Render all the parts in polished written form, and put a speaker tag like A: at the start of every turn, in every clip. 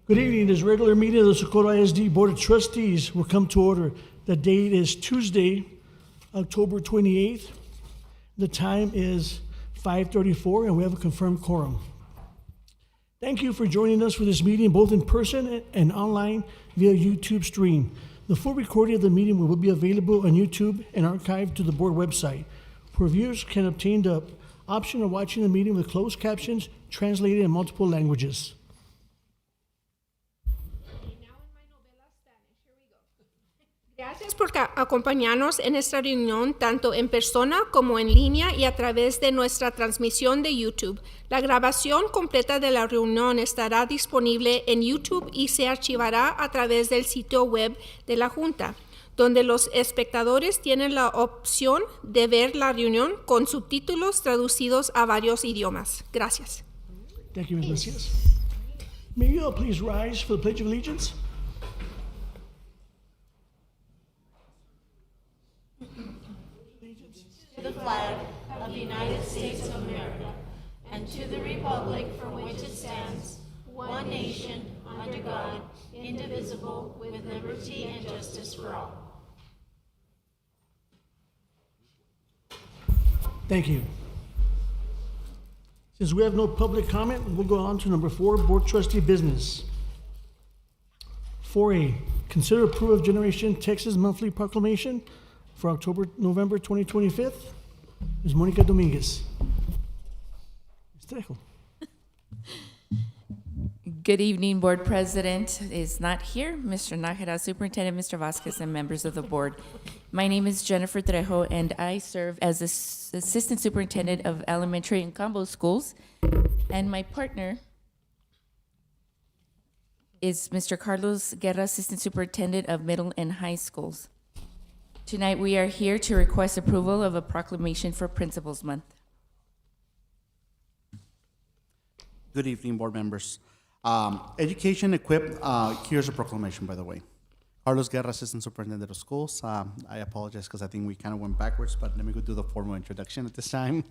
A: Good evening. This regular meeting of the Socorro ISD Board of Trustees will come to order. The date is Tuesday, October 28th. The time is 5:34, and we have a confirmed quorum. Thank you for joining us for this meeting, both in person and online via YouTube stream. The full recording of the meeting will be available on YouTube and archived to the board website. Viewers can obtain the option of watching the meeting with closed captions translated in multiple languages.
B: Gracias por acompañarnos en esta reunión tanto en persona como en línea y a través de nuestra transmisión de YouTube. La grabación completa de la reunión estará disponible en YouTube y se archivará a través del sitio web de la Junta, donde los espectadores tienen la opción de ver la reunión con subtítulos traducidos a varios idiomas. Gracias.
A: Thank you, Ms. Macias. May you all please rise for the Pledge of Allegiance?
C: To the flag of the United States of America, and to the republic for which it stands, one nation, under God, indivisible, with liberty and justice for all.
A: Thank you. Since we have no public comment, we'll go on to number 4, Board Trustee Business. 4A, consider approval of Generation Texas Monthly Proclamation for November 2025. Ms. Monica Dominguez. Ms. Trejo.
D: Good evening, Board President is not here, Mr. Nájera, Superintendent, Mr. Vasquez, and members of the board. My name is Jennifer Trejo, and I serve as Assistant Superintendent of Elementary and Combo Schools, and my partner is Mr. Carlos Guerra, Assistant Superintendent of Middle and High Schools. Tonight, we are here to request approval of a proclamation for Principals Month.
E: Good evening, board members. Education equipped, here's a proclamation, by the way. Carlos Guerra, Assistant Superintendent of Schools. I apologize because I think we kind of went backwards, but let me go do the formal introduction at this time.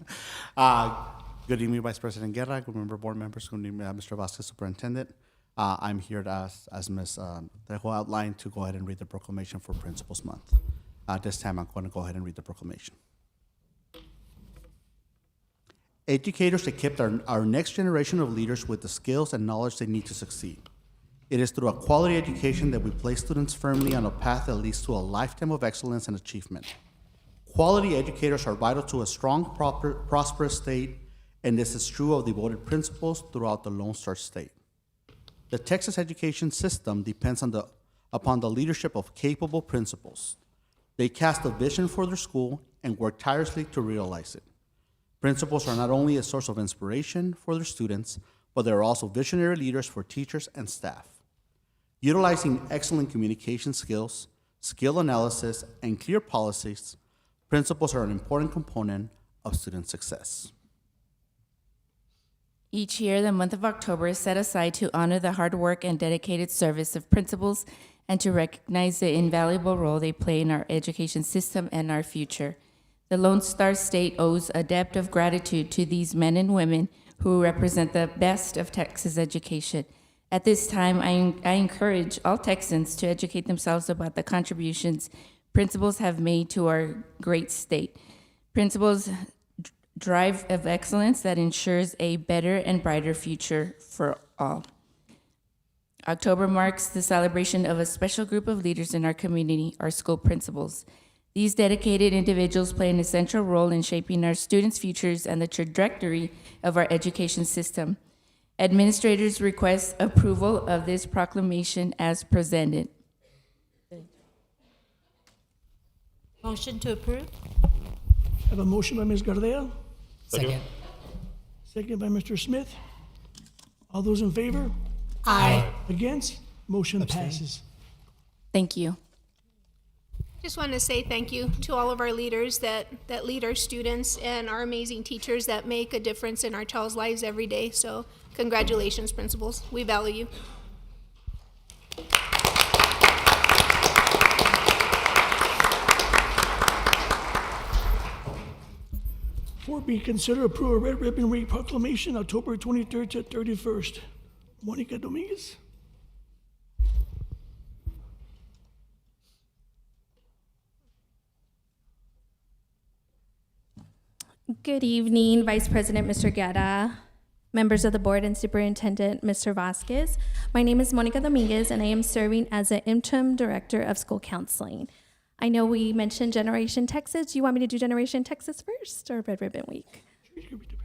E: Good evening, Vice President Guerra, good member, board members, good evening, Mr. Vasquez, Superintendent. I'm here to, as Ms. Trejo outlined, to go ahead and read the proclamation for Principals Month. This time, I'm going to go ahead and read the proclamation. Educators equip our next generation of leaders with the skills and knowledge they need to succeed. It is through a quality education that we place students firmly on a path that leads to a lifetime of excellence and achievement. Quality educators are vital to a strong, prosperous state, and this is true of devoted principals throughout the Lone Star State. The Texas education system depends upon the leadership of capable principals. They cast a vision for their school and work tirelessly to realize it. Principals are not only a source of inspiration for their students, but they are also visionary leaders for teachers and staff. Utilizing excellent communication skills, skill analysis, and clear policies, principals are an important component of student success.
D: Each year, the month of October is set aside to honor the hard work and dedicated service of principals and to recognize the invaluable role they play in our education system and our future. The Lone Star State owes a debt of gratitude to these men and women who represent the best of Texas education. At this time, I encourage all Texans to educate themselves about the contributions principals have made to our great state. Principals drive of excellence that ensures a better and brighter future for all. October marks the celebration of a special group of leaders in our community, our school principals. These dedicated individuals play an essential role in shaping our students' futures and the trajectory of our education system. Administrators request approval of this proclamation as presented.
C: Motion to approve?
A: I have a motion by Ms. Gardea,
F: Second.
A: second by Mr. Smith. All those in favor?
F: Aye.
A: Against? Motion
F: Abstain.
A: passes.
D: Thank you.
B: Just want to say thank you to all of our leaders that lead our students and our amazing teachers that make a difference in our child's lives every day. So congratulations, principals. We value you. 4B, consider approve a Red Ribbon Week proclamation, October 23rd to 31st. Monica Dominguez.
F: Good evening, Vice President Mr. Guerra, members of the board, and Superintendent Mr. Vasquez. My name is Monica Dominguez, and I am serving as the interim director of school counseling. I know we mentioned Generation Texas. Do you want me to do Generation Texas first or Red Ribbon Week?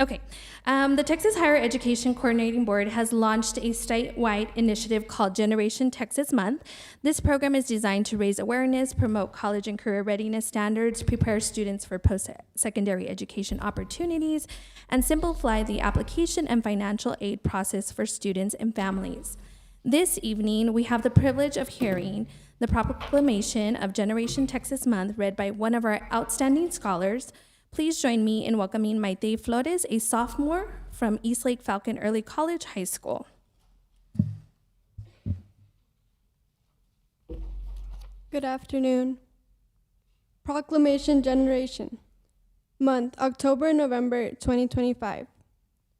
F: Okay. The Texas Higher Education Coordinating Board has launched a statewide initiative called Generation Texas Month. This program is designed to raise awareness, promote college and career readiness standards, prepare students for post-secondary education opportunities, and simplify the application and financial aid process for students and families. This evening, we have the privilege of hearing the proclamation of Generation Texas Month read by one of our outstanding scholars. Please join me in welcoming Maite Flores, a sophomore from Eastlake Falcon Early College High School.
G: Good afternoon. Proclamation Generation Month, October, November 2025.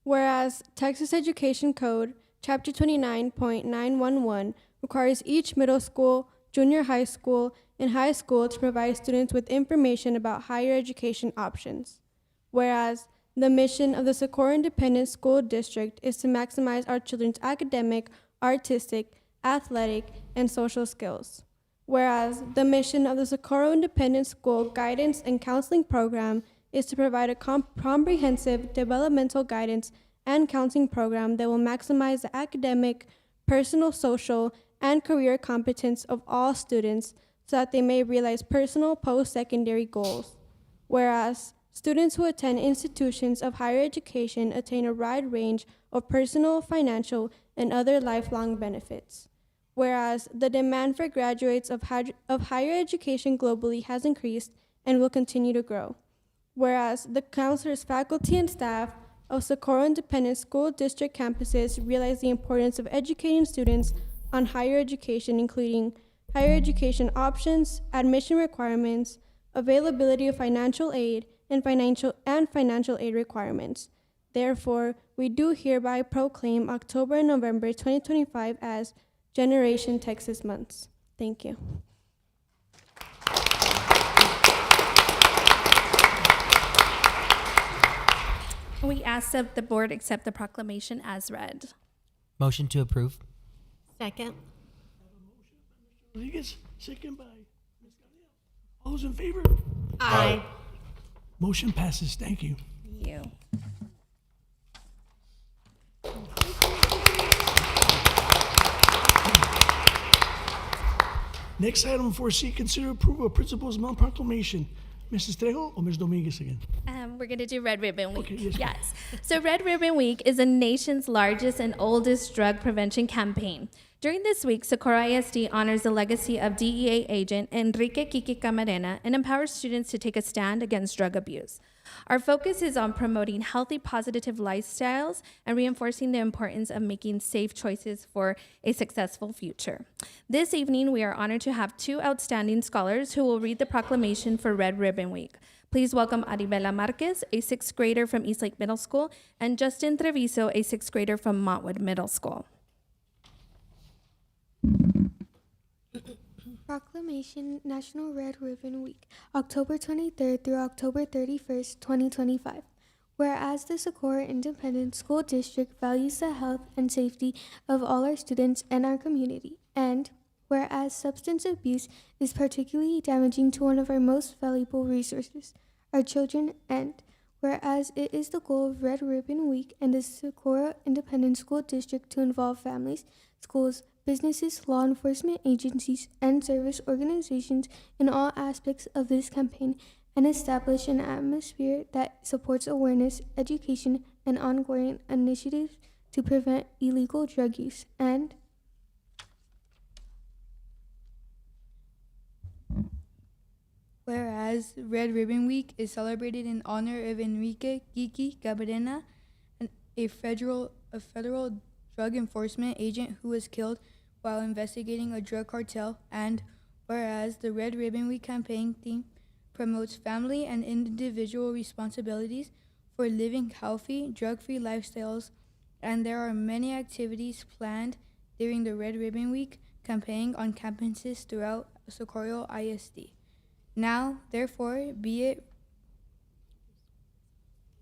G: Whereas Texas Education Code, Chapter 29.911 requires each middle school, junior high school, and high school to provide students with information about higher education options. Whereas the mission of the Socorro Independent School District is to maximize our children's academic, artistic, athletic, and social skills. Whereas the mission of the Socorro Independent School Guidance and Counseling Program is to provide a comprehensive developmental guidance and counseling program that will maximize the academic, personal, social, and career competence of all students so that they may realize personal post-secondary goals. Whereas students who attend institutions of higher education attain a wide range of personal, financial, and other lifelong benefits. Whereas the demand for graduates of higher education globally has increased and will continue to grow. Whereas the counselors, faculty, and staff of Socorro Independent School District campuses realize the importance of educating students on higher education, including higher education options, admission requirements, availability of financial aid, and financial aid requirements. Therefore, we do hereby proclaim October and November 2025 as Generation Texas Months. Thank you.
F: We ask that the board accept the proclamation as read.
H: Motion to approve.
C: Second.
A: Rodriguez, second by Ms. Gabriel. All those in favor?
C: Aye.
A: Motion passes. Thank you.
F: You.
A: Next item 4C, consider approval of Principal's Month Proclamation. Mrs. Trejo or Ms. Dominguez again?
F: We're going to do Red Ribbon Week.
A: Okay, yes, ma'am.
F: Yes. So Red Ribbon Week is the nation's largest and oldest drug prevention campaign. During this week, Socorro ISD honors the legacy of DEA agent Enrique Kiki Camarena and empowers students to take a stand against drug abuse. Our focus is on promoting healthy, positive lifestyles and reinforcing the importance of making safe choices for a successful future. This evening, we are honored to have two outstanding scholars who will read the proclamation for Red Ribbon Week. Please welcome Aribela Marquez, a sixth grader from Eastlake Middle School, and Justin Treviso, a sixth grader from Montwood Middle School.
I: Proclamation National Red Ribbon Week, October 23rd through October 31st, 2025. Whereas the Socorro Independent School District values the health and safety of all our students and our community, and whereas substance abuse is particularly damaging to one of our most valuable resources, our children, and whereas it is the goal of Red Ribbon Week and the Socorro Independent School District to involve families, schools, businesses, law enforcement agencies, and service organizations in all aspects of this campaign and establish an atmosphere that supports awareness, education, and ongoing initiatives to prevent illegal drug use. And
J: whereas Red Ribbon Week is celebrated in honor of Enrique Kiki Cabrera, a federal drug enforcement agent who was killed while investigating a drug cartel, and whereas the Red Ribbon Week campaign theme promotes family and individual responsibilities for living healthy, drug-free lifestyles, and there are many activities planned during the Red Ribbon Week campaign on campuses throughout Socorro ISD. Now, therefore, be it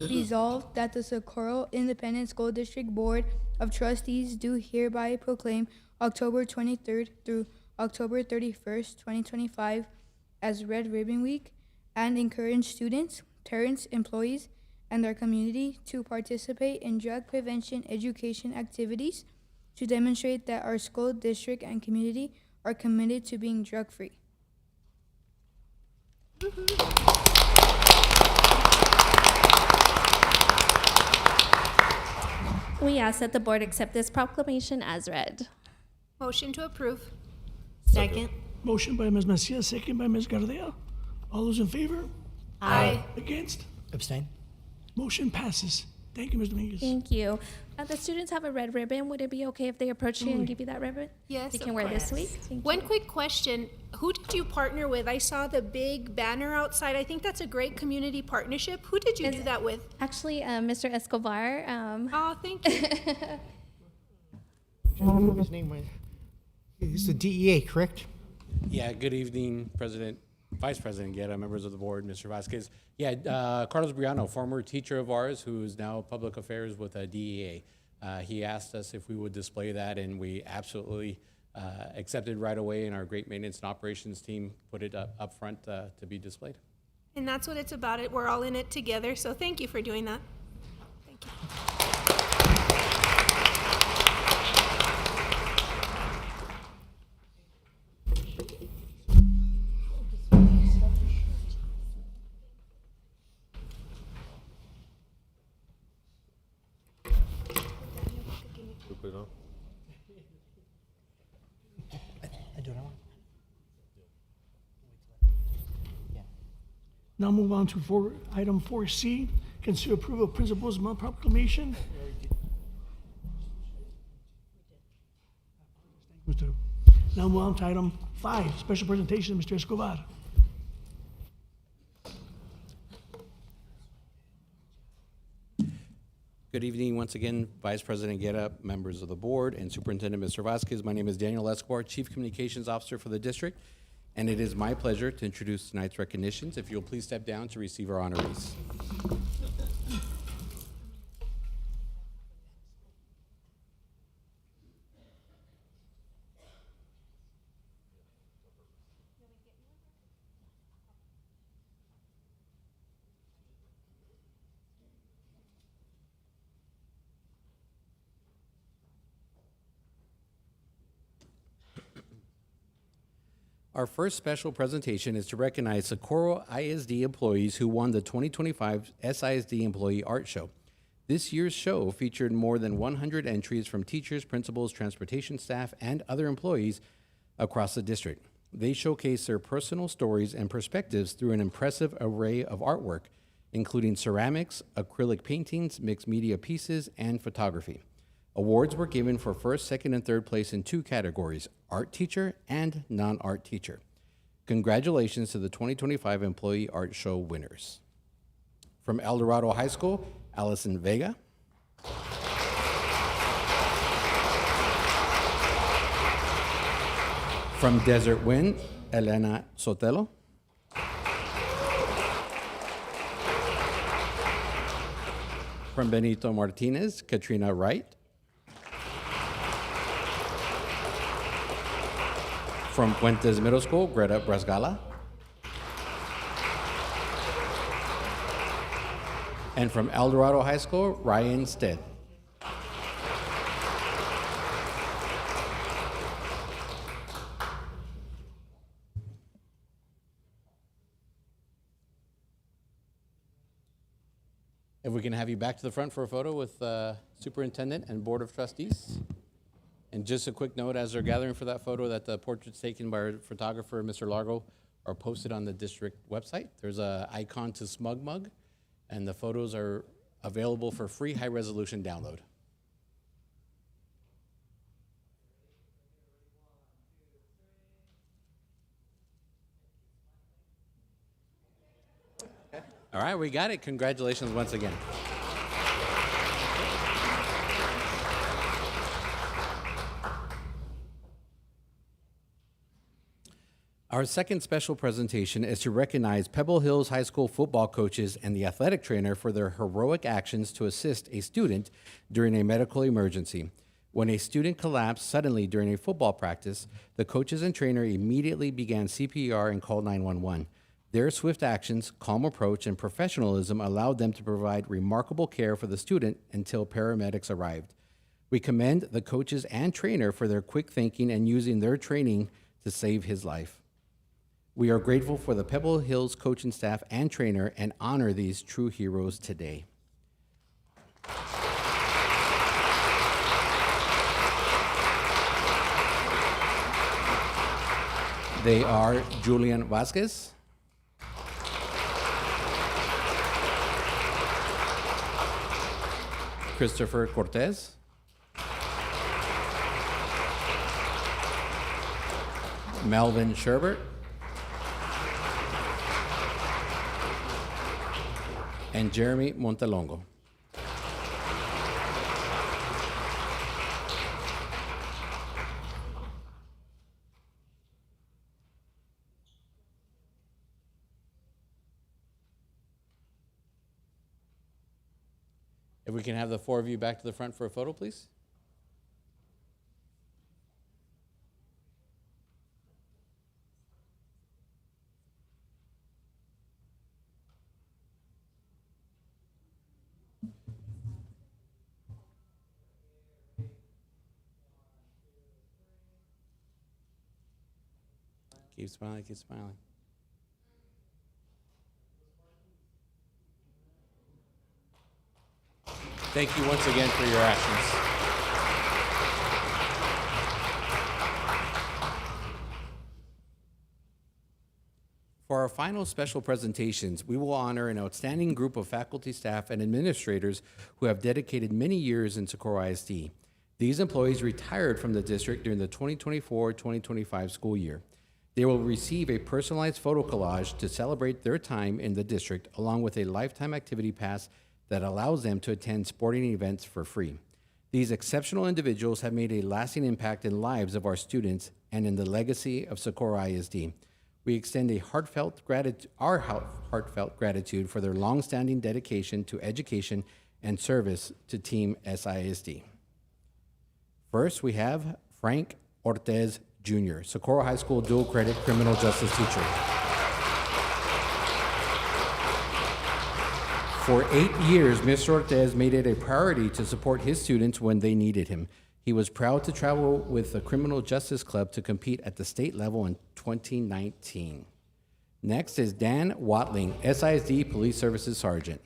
J: Resolved that the Socorro Independent School District Board of Trustees do hereby proclaim October 23rd through October 31st, 2025 as Red Ribbon Week and encourage students, parents, employees, and our community to participate in drug prevention education activities to demonstrate that our school district and community are committed to being drug-free.
F: We ask that the board accept this proclamation as read.
B: Motion to approve.
C: Second.
A: Motion by Ms. Macias, second by Ms. Gardea. All those in favor?
B: Aye.
A: Against?
H: Abstain.
A: Motion passes. Thank you, Ms. Dominguez.
F: Thank you. The students have a red ribbon. Would it be okay if they approach you and give you that ribbon?
B: Yes,
F: They
B: of
F: can wear this
B: course.
F: week. Thank
B: One
F: you.
B: quick question. Who did you partner with? I saw the big banner outside. I think that's a great community partnership. Who did you do that with?
F: Actually, Mr. Escobar.
B: Oh, thank you.
H: His name was. It's the DEA, correct?
K: Yeah, good evening, President, Vice President Guerra, members of the board, Mr. Vasquez. Yeah, Carlos Briano, former teacher of ours who is now public affairs with DEA. He asked us if we would display that, and we absolutely accepted right away, and our great maintenance and operations team put it up front to be displayed.
B: And that's what it's about. We're all in it together. So thank you for doing that. Thank you.
H: I do it on.
A: Now move on to item 4C, consider approval of Principal's Month Proclamation. Now move on to item 5, special presentation, Mr. Escobar.
K: Good evening once again, Vice President Guerra, members of the board, and Superintendent Mr. Vasquez. My name is Daniel Escobar, Chief Communications Officer for the district, and it is my pleasure to introduce tonight's recognitions. If you'll please step down to receive our honorees. Our first special presentation is to recognize Socorro ISD employees who won the 2025 SISD Employee Art Show. This year's show featured more than 100 entries from teachers, principals, transportation staff, and other employees across the district. They showcase their personal stories and perspectives through an impressive array of artwork, including ceramics, acrylic paintings, mixed media pieces, and photography. Awards were given for first, second, and third place in 2 categories, art teacher and non-art teacher. Congratulations to the 2025 Employee Art Show winners. From El Dorado High School, Allison Vega. From Desert Wind, Elena Sotelo. From Benito Martinez, Katrina Wright. From Puentes Middle School, Greta Brasgala. And from El Dorado High School, Ryan Stead. If we can have you back to the front for a photo with Superintendent and Board of Trustees. And just a quick note, as they're gathering for that photo, that the portraits taken by our photographer, Mr. Largo, are posted on the district website. There's an icon to Smug Mug, and the photos are available for free high-resolution download. All right, we got it. Congratulations once again. Our second special presentation is to recognize Pebble Hills High School football coaches and the athletic trainer for their heroic actions to assist a student during a medical emergency. When a student collapsed suddenly during a football practice, the coaches and trainer immediately began CPR and called 911. Their swift actions, calm approach, and professionalism allowed them to provide remarkable care for the student until paramedics arrived. We commend the coaches and trainer for their quick thinking and using their training to save his life. We are grateful for the Pebble Hills coaching staff and trainer and honor these true heroes today. They are Julian Vasquez, Christopher Cortez, Melvin Sherbert, and Jeremy Montelongo. If we can have the four of you back to the front for a photo, please. Keep smiling, keep smiling. Thank you once again for your actions. For our final special presentations, we will honor an outstanding group of faculty, staff, and administrators who have dedicated many years in Socorro ISD. These employees retired from the district during the 2024-2025 school year. They will receive a personalized photo collage to celebrate their time in the district, along with a lifetime activity pass that allows them to attend sporting events for free. These exceptional individuals have made a lasting impact in the lives of our students and in the legacy of Socorro ISD. We extend our heartfelt gratitude for their longstanding dedication to education and service to Team SISD. First, we have Frank Ortez Jr., Socorro High School dual credit criminal justice teacher. For 8 years, Mr. Ortez made it a priority to support his students when they needed him. He was proud to travel with the Criminal Justice Club to compete at the state level in 2019. Next is Dan Watling, SISD Police Services Sergeant.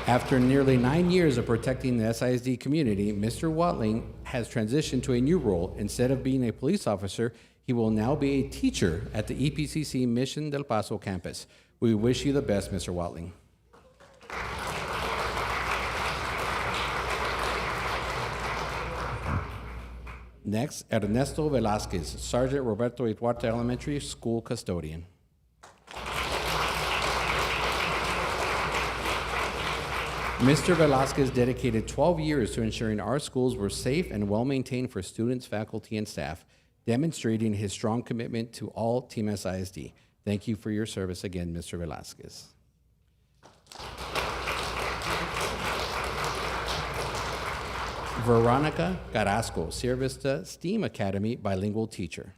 K: After nearly 9 years of protecting the SISD community, Mr. Watling has transitioned to a new role. Instead of being a police officer, he will now be a teacher at the EPCC Mission del Paso campus. We wish you the best, Mr. Watling. Next, Ernesto Velasquez, Sergeant Roberto Ituarte Elementary School Custodian. Mr. Velasquez dedicated 12 years to ensuring our schools were safe and well-maintained for students, faculty, and staff, demonstrating his strong commitment to all Team SISD. Thank you for your service again, Mr. Velasquez. Veronica Carrasco, Sierra Vista STEAM Academy bilingual teacher.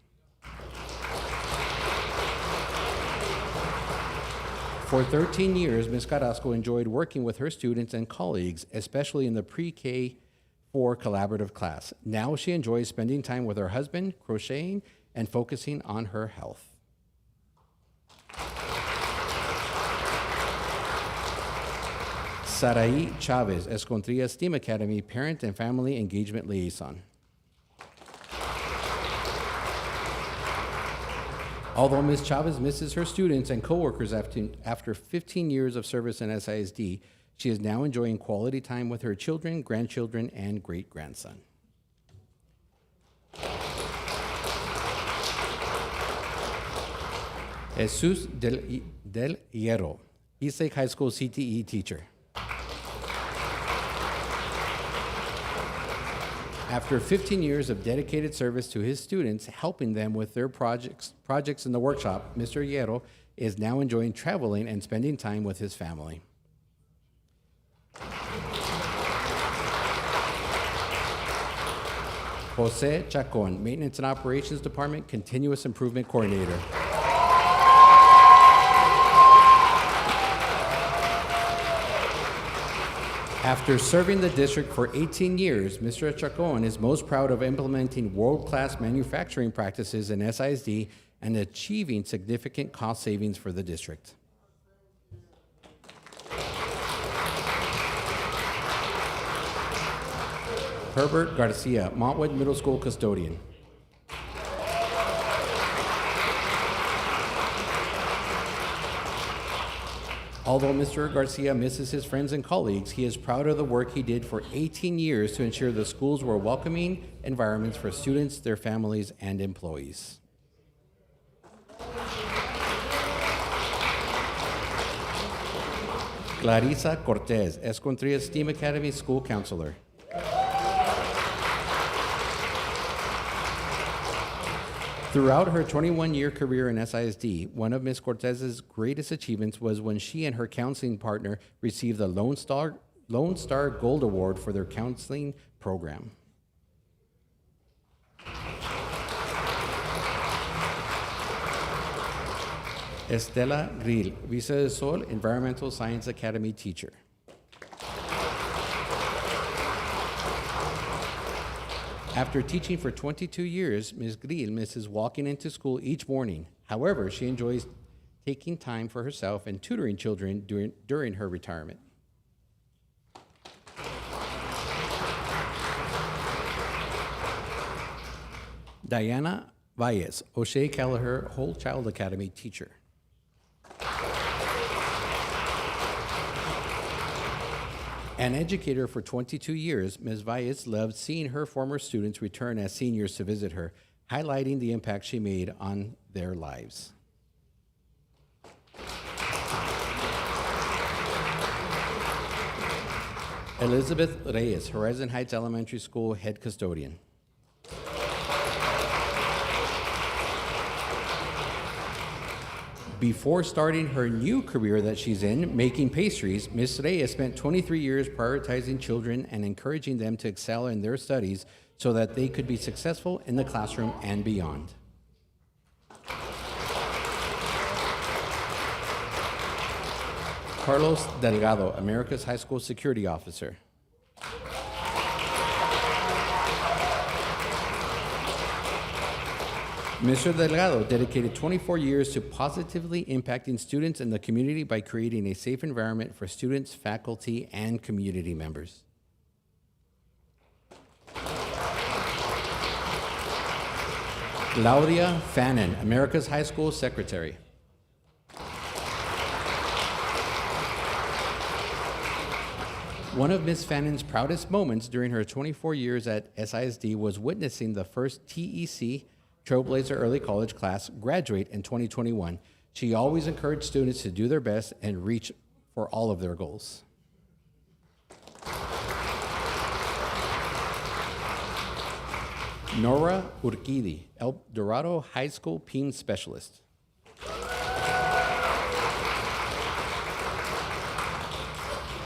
K: For 13 years, Ms. Carrasco enjoyed working with her students and colleagues, especially in the pre-K 4 collaborative class. Now she enjoys spending time with her husband, crocheting, and focusing on her health. Sarai Chavez, Escontria STEAM Academy Parent and Family Engagement Liaison. Although Ms. Chavez misses her students and coworkers after 15 years of service in SISD, she is now enjoying quality time with her children, grandchildren, and great-grandson. Jesus del Hierro, Eastlake High School CTE teacher. After 15 years of dedicated service to his students, helping them with their projects in the workshop, Mr. Hierro is now enjoying traveling and spending time with his family. Jose Chacon, Maintenance and Operations Department, Continuous Improvement Coordinator. After serving the district for 18 years, Mr. Chacon is most proud of implementing world-class manufacturing practices in SISD and achieving significant cost savings for the district. Herbert Garcia, Montwood Middle School Custodian. Although Mr. Garcia misses his friends and colleagues, he is proud of the work he did for 18 years to ensure the schools were welcoming environments for students, their families, and employees. Clarissa Cortez, Escontria STEAM Academy School Counselor. Throughout her 21-year career in SISD, one of Ms. Cortez's greatest achievements was when she and her counseling partner received the Lone Star Gold Award for their counseling program. Estela Grill, Vista del Sol Environmental Science Academy teacher. After teaching for 22 years, Ms. Grill misses walking into school each morning. However, she enjoys taking time for herself and tutoring children during her retirement. Diana Valles, O'Shea Kelleher Whole Child Academy teacher. An educator for 22 years, Ms. Valles loved seeing her former students return as seniors to visit her, highlighting the impact she made on their lives. Elizabeth Reyes, Horizon Heights Elementary School head custodian. Before starting her new career that she's in, making pastries, Ms. Reyes spent 23 years prioritizing children and encouraging them to excel in their studies so that they could be successful in the classroom and beyond. Carlos Delgado, America's High School Security Officer. Mr. Delgado dedicated 24 years to positively impacting students and the community by creating a safe environment for students, faculty, and community members. Claudia Fannin, America's High School Secretary. One of Ms. Fannin's proudest moments during her 24 years at SISD was witnessing the first TEC Trailblazer Early College class graduate in 2021. She always encouraged students to do their best and reach for all of their goals. Nora Urquidi, El Dorado High School PEEM Specialist.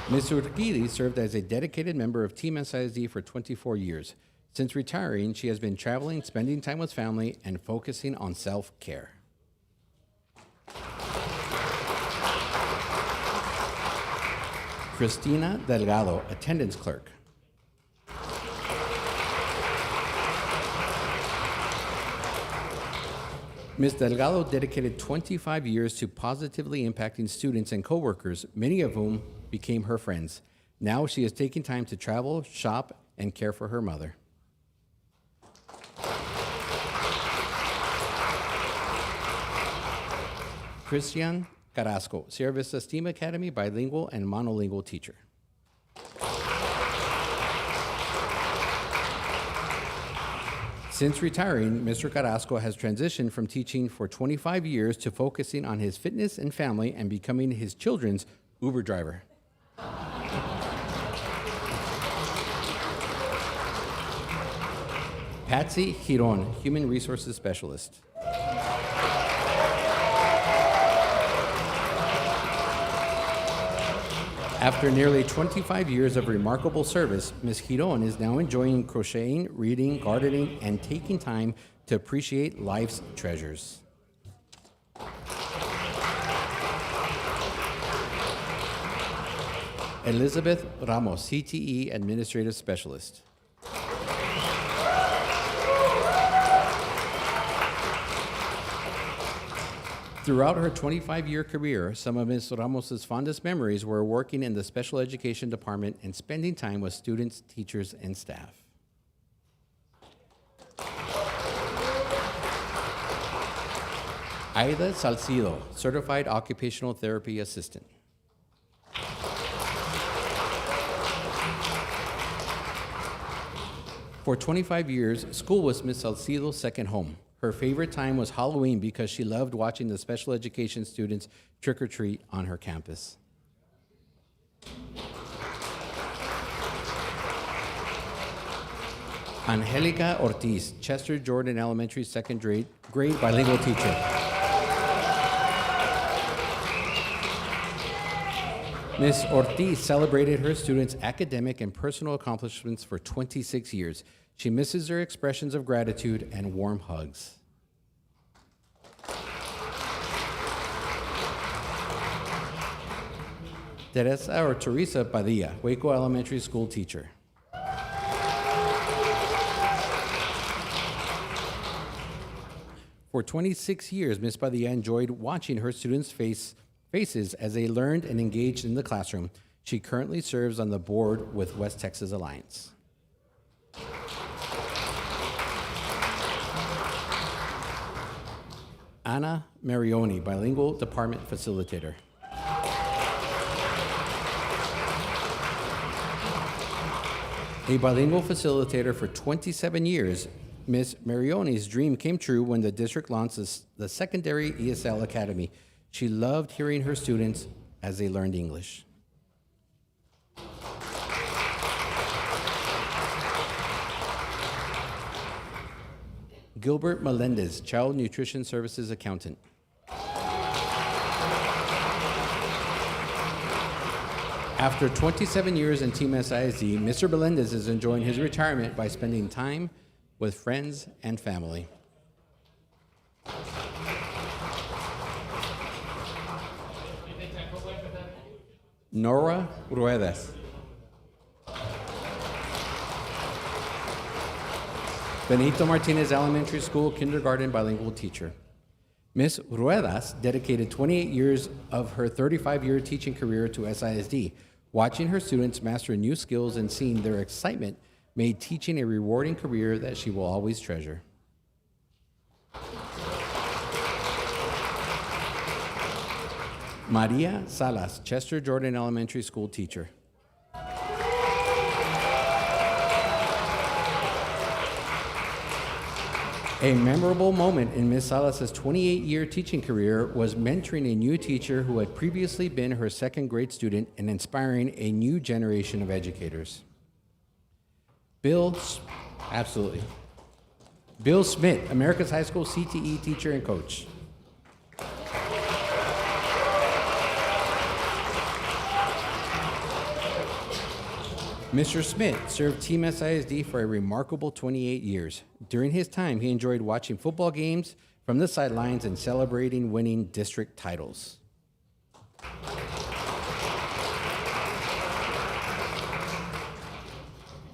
K: Ms. Urquidi served as a dedicated member of Team SISD for 24 years. Since retiring, she has been traveling, spending time with family, and focusing on self-care. Christina Delgado, attendance clerk. Ms. Delgado dedicated 25 years to positively impacting students and coworkers, many of whom became her friends. Now she is taking time to travel, shop, and care for her mother. Christian Carrasco, Sierra Vista STEAM Academy bilingual and monolingual teacher. Since retiring, Mr. Carrasco has transitioned from teaching for 25 years to focusing on his fitness and family and becoming his children's Uber driver. Patsy Giron, Human Resources Specialist. After nearly 25 years of remarkable service, Ms. Giron is now enjoying crocheting, reading, gardening, and taking time to appreciate life's treasures. Elizabeth Ramos, CTE Administrative Specialist. Throughout her 25-year career, some of Ms. Ramos's fondest memories were working in the special education department and spending time with students, teachers, and staff. Aida Salcido, Certified Occupational Therapy Assistant. For 25 years, school was Ms. Salcido's second home. Her favorite time was Halloween because she loved watching the special education students trick-or-treat on her campus. Angelica Ortiz, Chester Jordan Elementary second grade bilingual teacher. Ms. Ortiz celebrated her students' academic and personal accomplishments for 26 years. She misses their expressions of gratitude and warm hugs. Teresa Padilla, Waco Elementary School teacher. For 26 years, Ms. Padilla enjoyed watching her students' faces as they learned and engaged in the classroom. She currently serves on the board with West Texas Alliance. Ana Marioni, bilingual department facilitator. A bilingual facilitator for 27 years, Ms. Marioni's dream came true when the district launched the secondary ESL Academy. She loved hearing her students as they learned English. Gilbert Melendez, Child Nutrition Services Accountant. After 27 years in Team SISD, Mr. Melendez is enjoying his retirement by spending time with friends and family. Nora Ruedas. Benito Martinez Elementary School kindergarten bilingual teacher. Ms. Ruedas dedicated 28 years of her 35-year teaching career to SISD. Watching her students master new skills and seeing their excitement made teaching a rewarding career that she will always treasure. Maria Salas, Chester Jordan Elementary School teacher. A memorable moment in Ms. Salas' 28-year teaching career was mentoring a new teacher who had previously been her second grade student and inspiring a new generation of educators. Bill Smith, America's High School CTE teacher and coach. Mr. Smith served Team SISD for a remarkable 28 years. During his time, he enjoyed watching football games from the sidelines and celebrating winning district titles.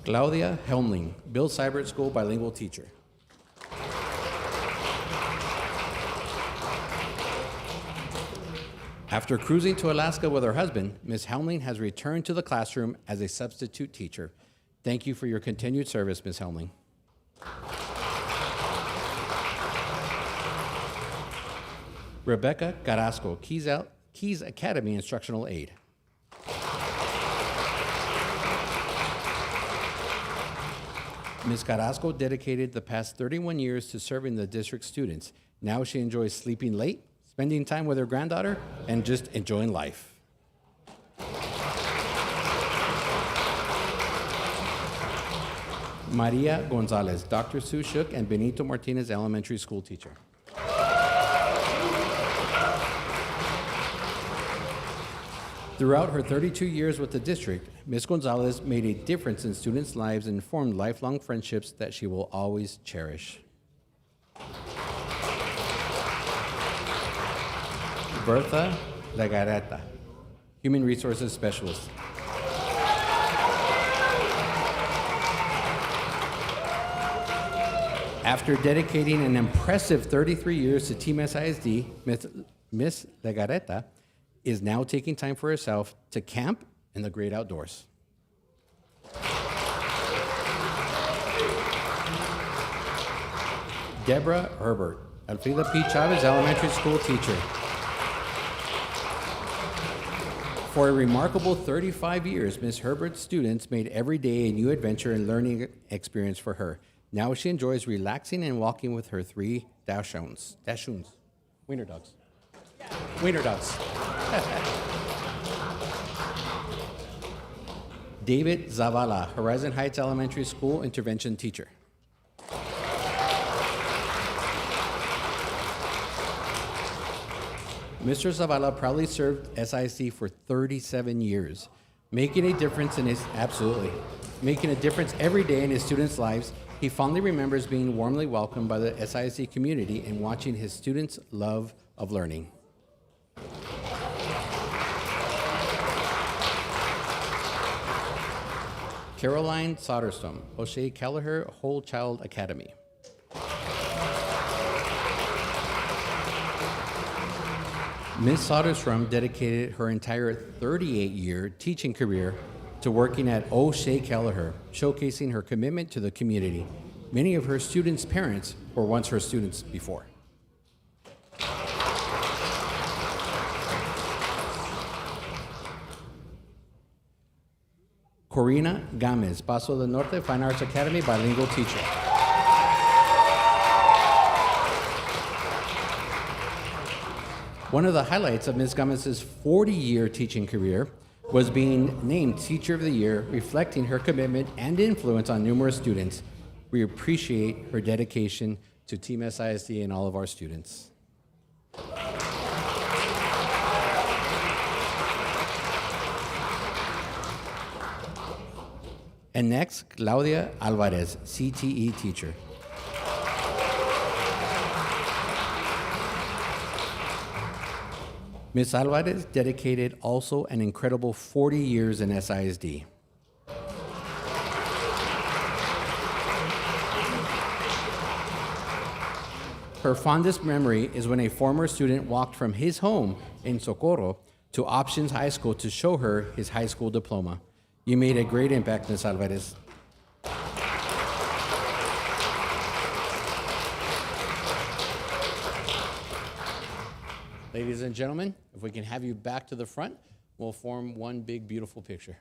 K: Claudia Helmling, Bill Seibert School bilingual teacher. After cruising to Alaska with her husband, Ms. Helmling has returned to the classroom as a substitute teacher. Thank you for your continued service, Ms. Helmling. Rebecca Carrasco, Keys Academy Instructional Aide. Ms. Carrasco dedicated the past 31 years to serving the district students. Now she enjoys sleeping late, spending time with her granddaughter, and just enjoying life. Maria Gonzalez, Dr. Sue Shook and Benito Martinez Elementary School teacher. Throughout her 32 years with the district, Ms. Gonzalez made a difference in students' lives and formed lifelong friendships that she will always cherish. Bertha Legarreta, Human Resources Specialist. After dedicating an impressive 33 years to Team SISD, Ms. Legarreta is now taking time for herself to camp in the great outdoors. Deborah Herbert, Alfreda P. Chavez Elementary School teacher. For a remarkable 35 years, Ms. Herbert's students made every day a new adventure and learning experience for her. Now she enjoys relaxing and walking with her 3 Dachshunds. Wiener dogs. Wiener dogs. David Zavala, Horizon Heights Elementary School intervention teacher. Mr. Zavala proudly served SIC for 37 years, making a difference every day in his students' lives. He fondly remembers being warmly welcomed by the SIC community and watching his students' love of learning. Caroline Soderstrom, O'Shea Kelleher Whole Child Academy. Ms. Soderstrom dedicated her entire 38-year teaching career to working at O'Shea Kelleher, showcasing her commitment to the community. Many of her students' parents were once her students before. Corina Gamez, Paso del Norte Fine Arts Academy bilingual teacher. One of the highlights of Ms. Gamez's 40-year teaching career was being named Teacher of the Year, reflecting her commitment and influence on numerous students. We appreciate her dedication to Team SISD and all of our students. And next, Claudia Alvarez, CTE teacher. Ms. Alvarez dedicated also an incredible 40 years in SISD. Her fondest memory is when a former student walked from his home in Socorro to Options High School to show her his high school diploma. You made a great impact, Ms. Alvarez. Ladies and gentlemen, if we can have you back to the front, we'll form one big, beautiful picture.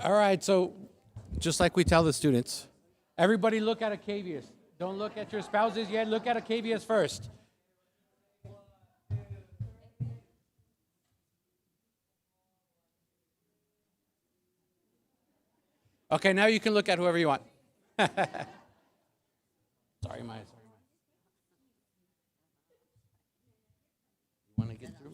K: All right, so just like we tell the students, everybody look at Acavius. Don't look at your spouses yet. Look at Acavius first. Okay, now you can look at whoever you want. Sorry, Maya. You want to get through?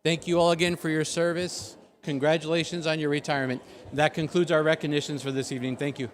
K: Thank you all again for your service. Congratulations on your retirement. That concludes our recognitions for this evening. Thank you.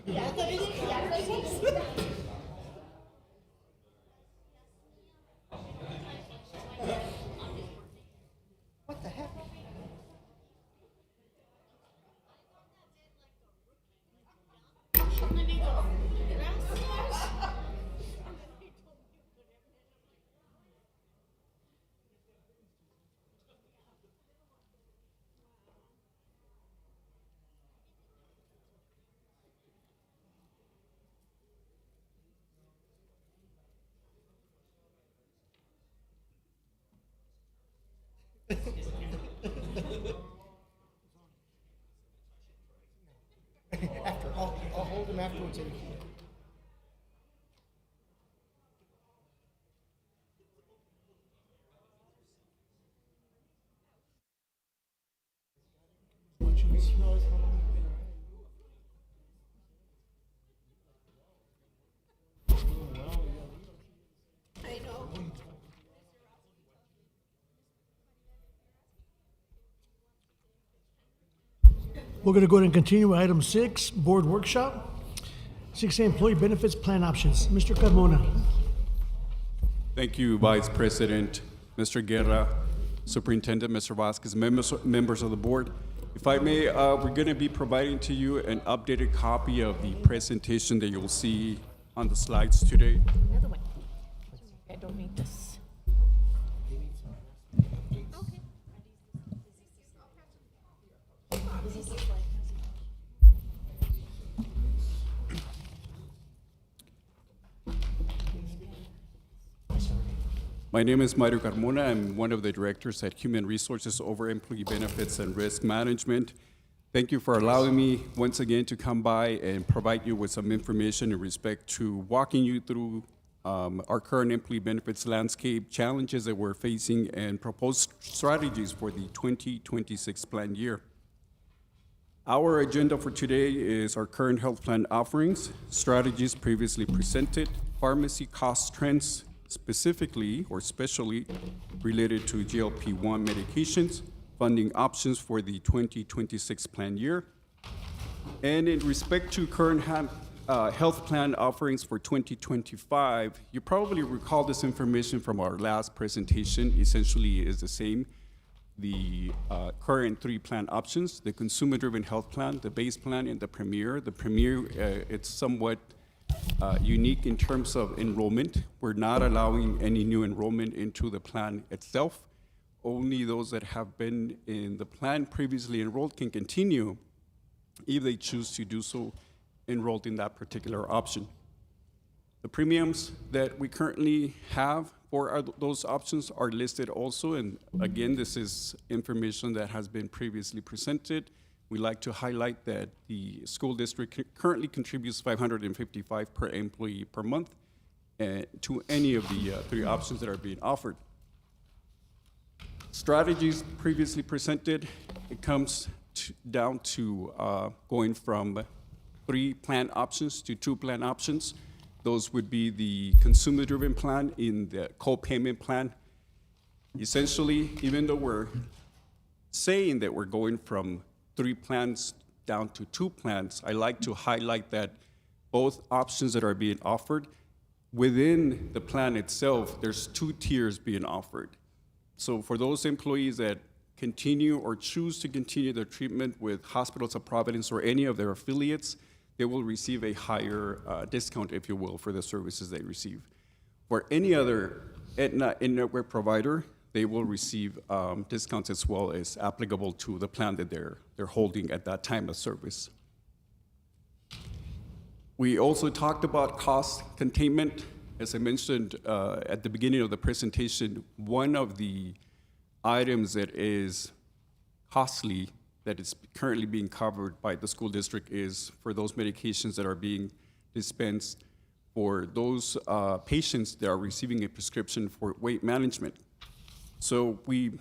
H: What the heck? I'll hold him afterwards.
A: We're going to go ahead and continue with item 6, board workshop. 6A, employee benefits plan options. Mr. Carmona.
L: Thank you, Vice President, Mr. Guerra, Superintendent, Mr. Vasquez, members of the board. If I may, we're going to be providing to you an updated copy of the presentation that you'll see on the slides today.
C: Another one. I don't need this.
L: My name is Mario Carmona. I'm one of the directors at Human Resources over Employee Benefits and Risk Management. Thank you for allowing me once again to come by and provide you with some information in respect to walking you through our current employee benefits landscape, challenges that we're facing, and proposed strategies for the 2026 plan year. Our agenda for today is our current health plan offerings, strategies previously presented, pharmacy cost trends, specifically or especially related to GLP-1 medications, funding options for the 2026 plan year. And in respect to current health plan offerings for 2025, you probably recall this information from our last presentation. Essentially is the same. The current 3 plan options, the consumer-driven health plan, the base plan, and the premier. The premier, it's somewhat unique in terms of enrollment. We're not allowing any new enrollment into the plan itself. Only those that have been in the plan previously enrolled can continue, if they choose to do so, enrolled in that particular option. The premiums that we currently have for those options are listed also, and again, this is information that has been previously presented. We like to highlight that the school district currently contributes $555 per employee per month to any of the 3 options that are being offered. Strategies previously presented, it comes down to going from 3 plan options to 2 plan options. Those would be the consumer-driven plan in the co-payment plan. Essentially, even though we're saying that we're going from 3 plans down to 2 plans, I like to highlight that both options that are being offered, within the plan itself, there's 2 tiers being offered. So for those employees that continue or choose to continue their treatment with Hospitals of Providence or any of their affiliates, they will receive a higher discount, if you will, for the services they receive. For any other Aetna in-network provider, they will receive discounts as well as applicable to the plan that they're holding at that time of service. We also talked about cost containment. As I mentioned at the beginning of the presentation, one of the items that is costly that is currently being covered by the school district is for those medications that are being dispensed for those patients that are receiving a prescription for weight management. So we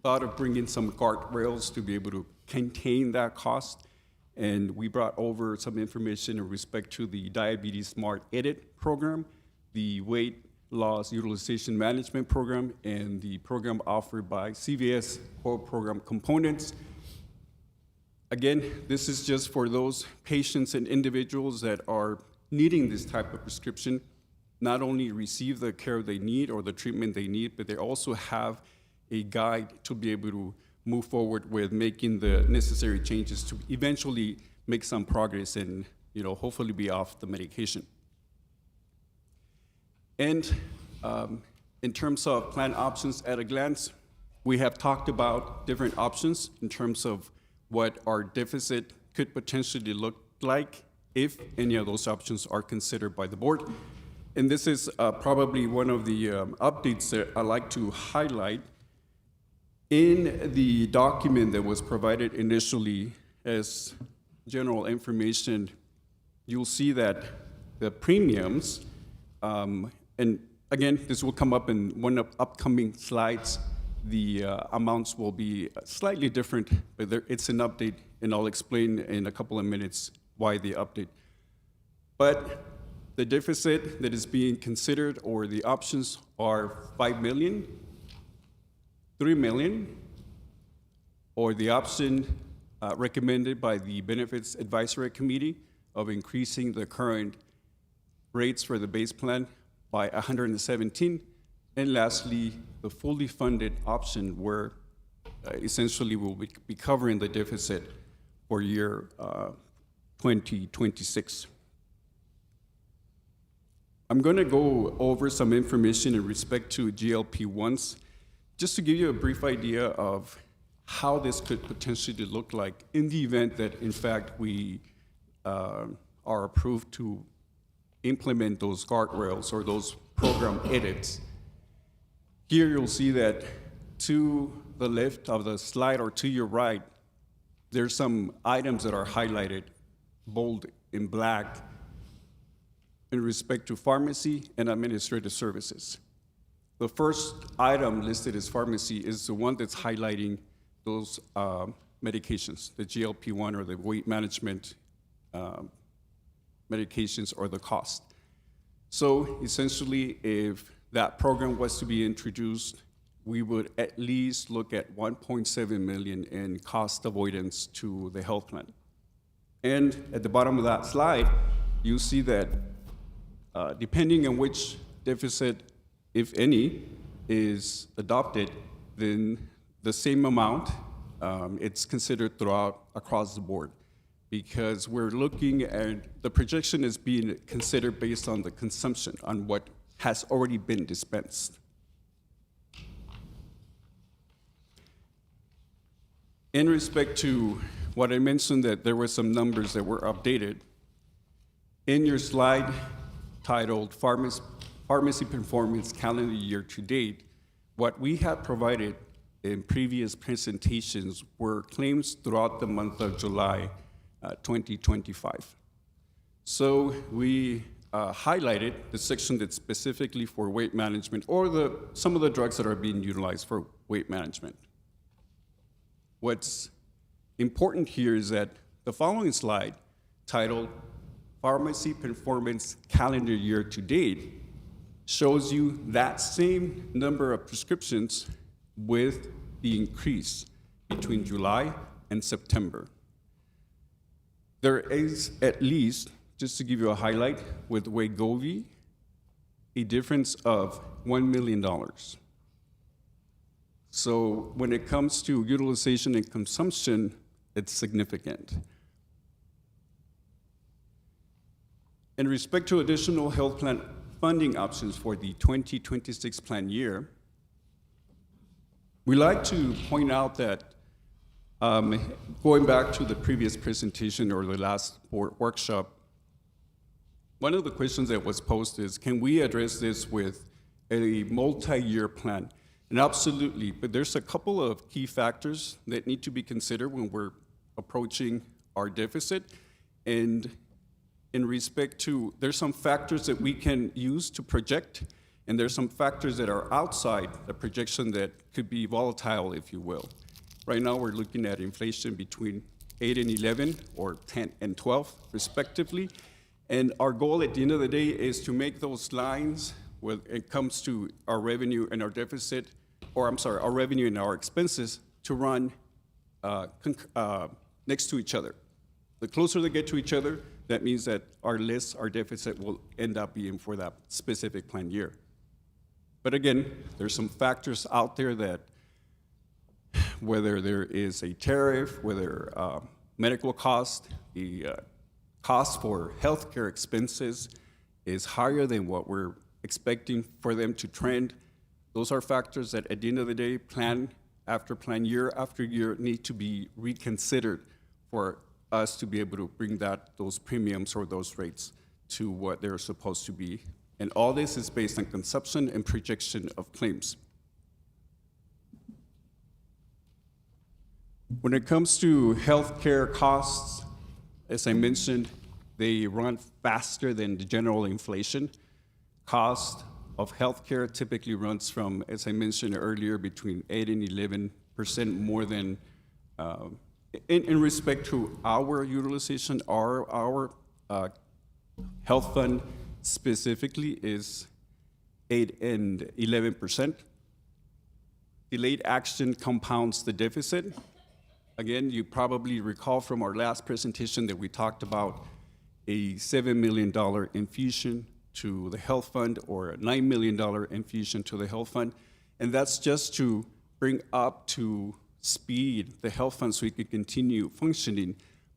L: thought of bringing some guardrails to be able to contain that cost, and we brought over some information in respect to the Diabetes Smart Edit program, the Weight Loss Utilization Management program, and the program offered by CVS Core Program Components. Again, this is just for those patients and individuals that are needing this type of prescription, not only receive the care they need or the treatment they need, but they also have a guide to be able to move forward with making the necessary changes to eventually make some progress and, hopefully be off the medication. And in terms of plan options at a glance, we have talked about different options in terms of what our deficit could potentially look like if any of those options are considered by the board. And this is probably one of the updates that I like to highlight. In the document that was provided initially as general information, you'll see that the premiums, and again, this will come up in one of upcoming slides. The amounts will be slightly different, but it's an update, and I'll explain in a couple of minutes why the update. But the deficit that is being considered, or the options, are 5 million, 3 million, or the option recommended by the Benefits Advisory Committee of increasing the current rates for the base plan by 117, and lastly, the fully funded option where essentially we'll be covering the deficit for year 2026. I'm going to go over some information in respect to GLP-1s, just to give you a brief idea of how this could potentially look like in the event that, in fact, we are approved to implement those guardrails or those program edits. Here you'll see that to the left of the slide or to your right, there's some items that are highlighted, bold in black, in respect to pharmacy and administrative services. The first item listed as pharmacy is the one that's highlighting those medications, the GLP-1 or the weight management medications or the cost. So essentially, if that program was to be introduced, we would at least look at 1.7 million in cost avoidance to the health plan. And at the bottom of that slide, you see that depending on which deficit, if any, is adopted, then the same amount, it's considered throughout across the board, because we're looking at the projection is being considered based on the consumption, on what has already been dispensed. In respect to what I mentioned, that there were some numbers that were updated, in your slide titled Pharmacy Performance Calendar Year to Date, what we had provided in previous presentations were claims throughout the month of July 2025. So we highlighted the section that's specifically for weight management, or some of the drugs that are being utilized for weight management. What's important here is that the following slide, titled Pharmacy Performance Calendar Year to Date, shows you that same number of prescriptions with the increase between July and September. There is at least, just to give you a highlight, with Wegovy, a difference of $1 million. So when it comes to utilization and consumption, it's significant. In respect to additional health plan funding options for the 2026 plan year, we like to point out that going back to the previous presentation or the last board workshop, one of the questions that was posed is, can we address this with a multi-year plan? And absolutely, but there's a couple of key factors that need to be considered when we're approaching our deficit. And in respect to, there's some factors that we can use to project, and there's some factors that are outside the projection that could be volatile, if you will. Right now, we're looking at inflation between 8 and 11, or 10 and 12, respectively. And our goal at the end of the day is to make those lines, when it comes to our revenue and our deficit, or I'm sorry, our revenue and our expenses, to run next to each other. The closer they get to each other, that means that our list, our deficit will end up being for that specific plan year. But again, there's some factors out there that whether there is a tariff, whether medical cost, the cost for healthcare expenses is higher than what we're expecting for them to trend. Those are factors that at the end of the day, plan after plan, year after year, need to be reconsidered for us to be able to bring those premiums or those rates to what they're supposed to be. And all this is based on consumption and projection of claims. When it comes to healthcare costs, as I mentioned, they run faster than the general inflation. Cost of healthcare typically runs from, as I mentioned earlier, between 8 and 11% more than, in respect to our utilization, our health fund specifically is 8 and 11%. Delayed action compounds the deficit. Again, you probably recall from our last presentation that we talked about a $7 million infusion to the health fund or a $9 million infusion to the health fund. And that's just to bring up to speed the health fund so it can continue functioning.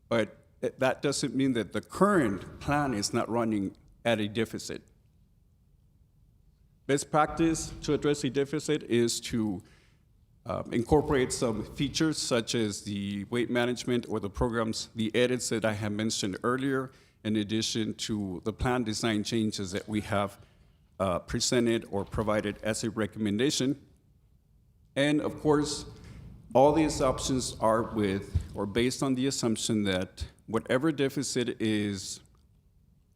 L: But that doesn't mean that the current plan is not running at a deficit. Best practice to address a deficit is to incorporate some features such as the weight management or the programs, the edits that I have mentioned earlier, in addition to the plan design changes that we have presented or provided as a recommendation. And of course, all these options are with or based on the assumption that whatever deficit is,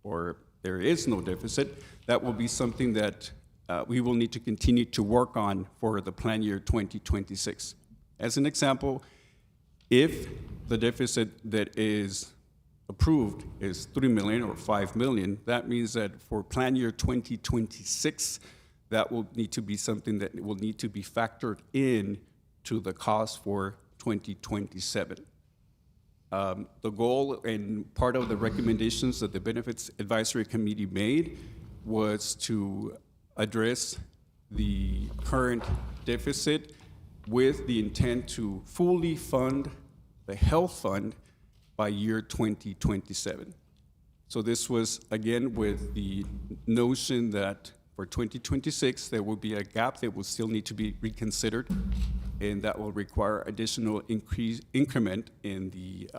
L: or there is no deficit, that will be something that we will need to continue to work on for the plan year 2026. As an example, if the deficit that is approved is 3 million or 5 million, that means that for plan year 2026, that will need to be something that will need to be factored in to the cost for 2027. The goal and part of the recommendations that the Benefits Advisory Committee made was to address the current deficit with the intent to fully fund the health fund by year 2027. So this was, again, with the notion that for 2026, there will be a gap that will still need to be reconsidered, and that will require additional increment in the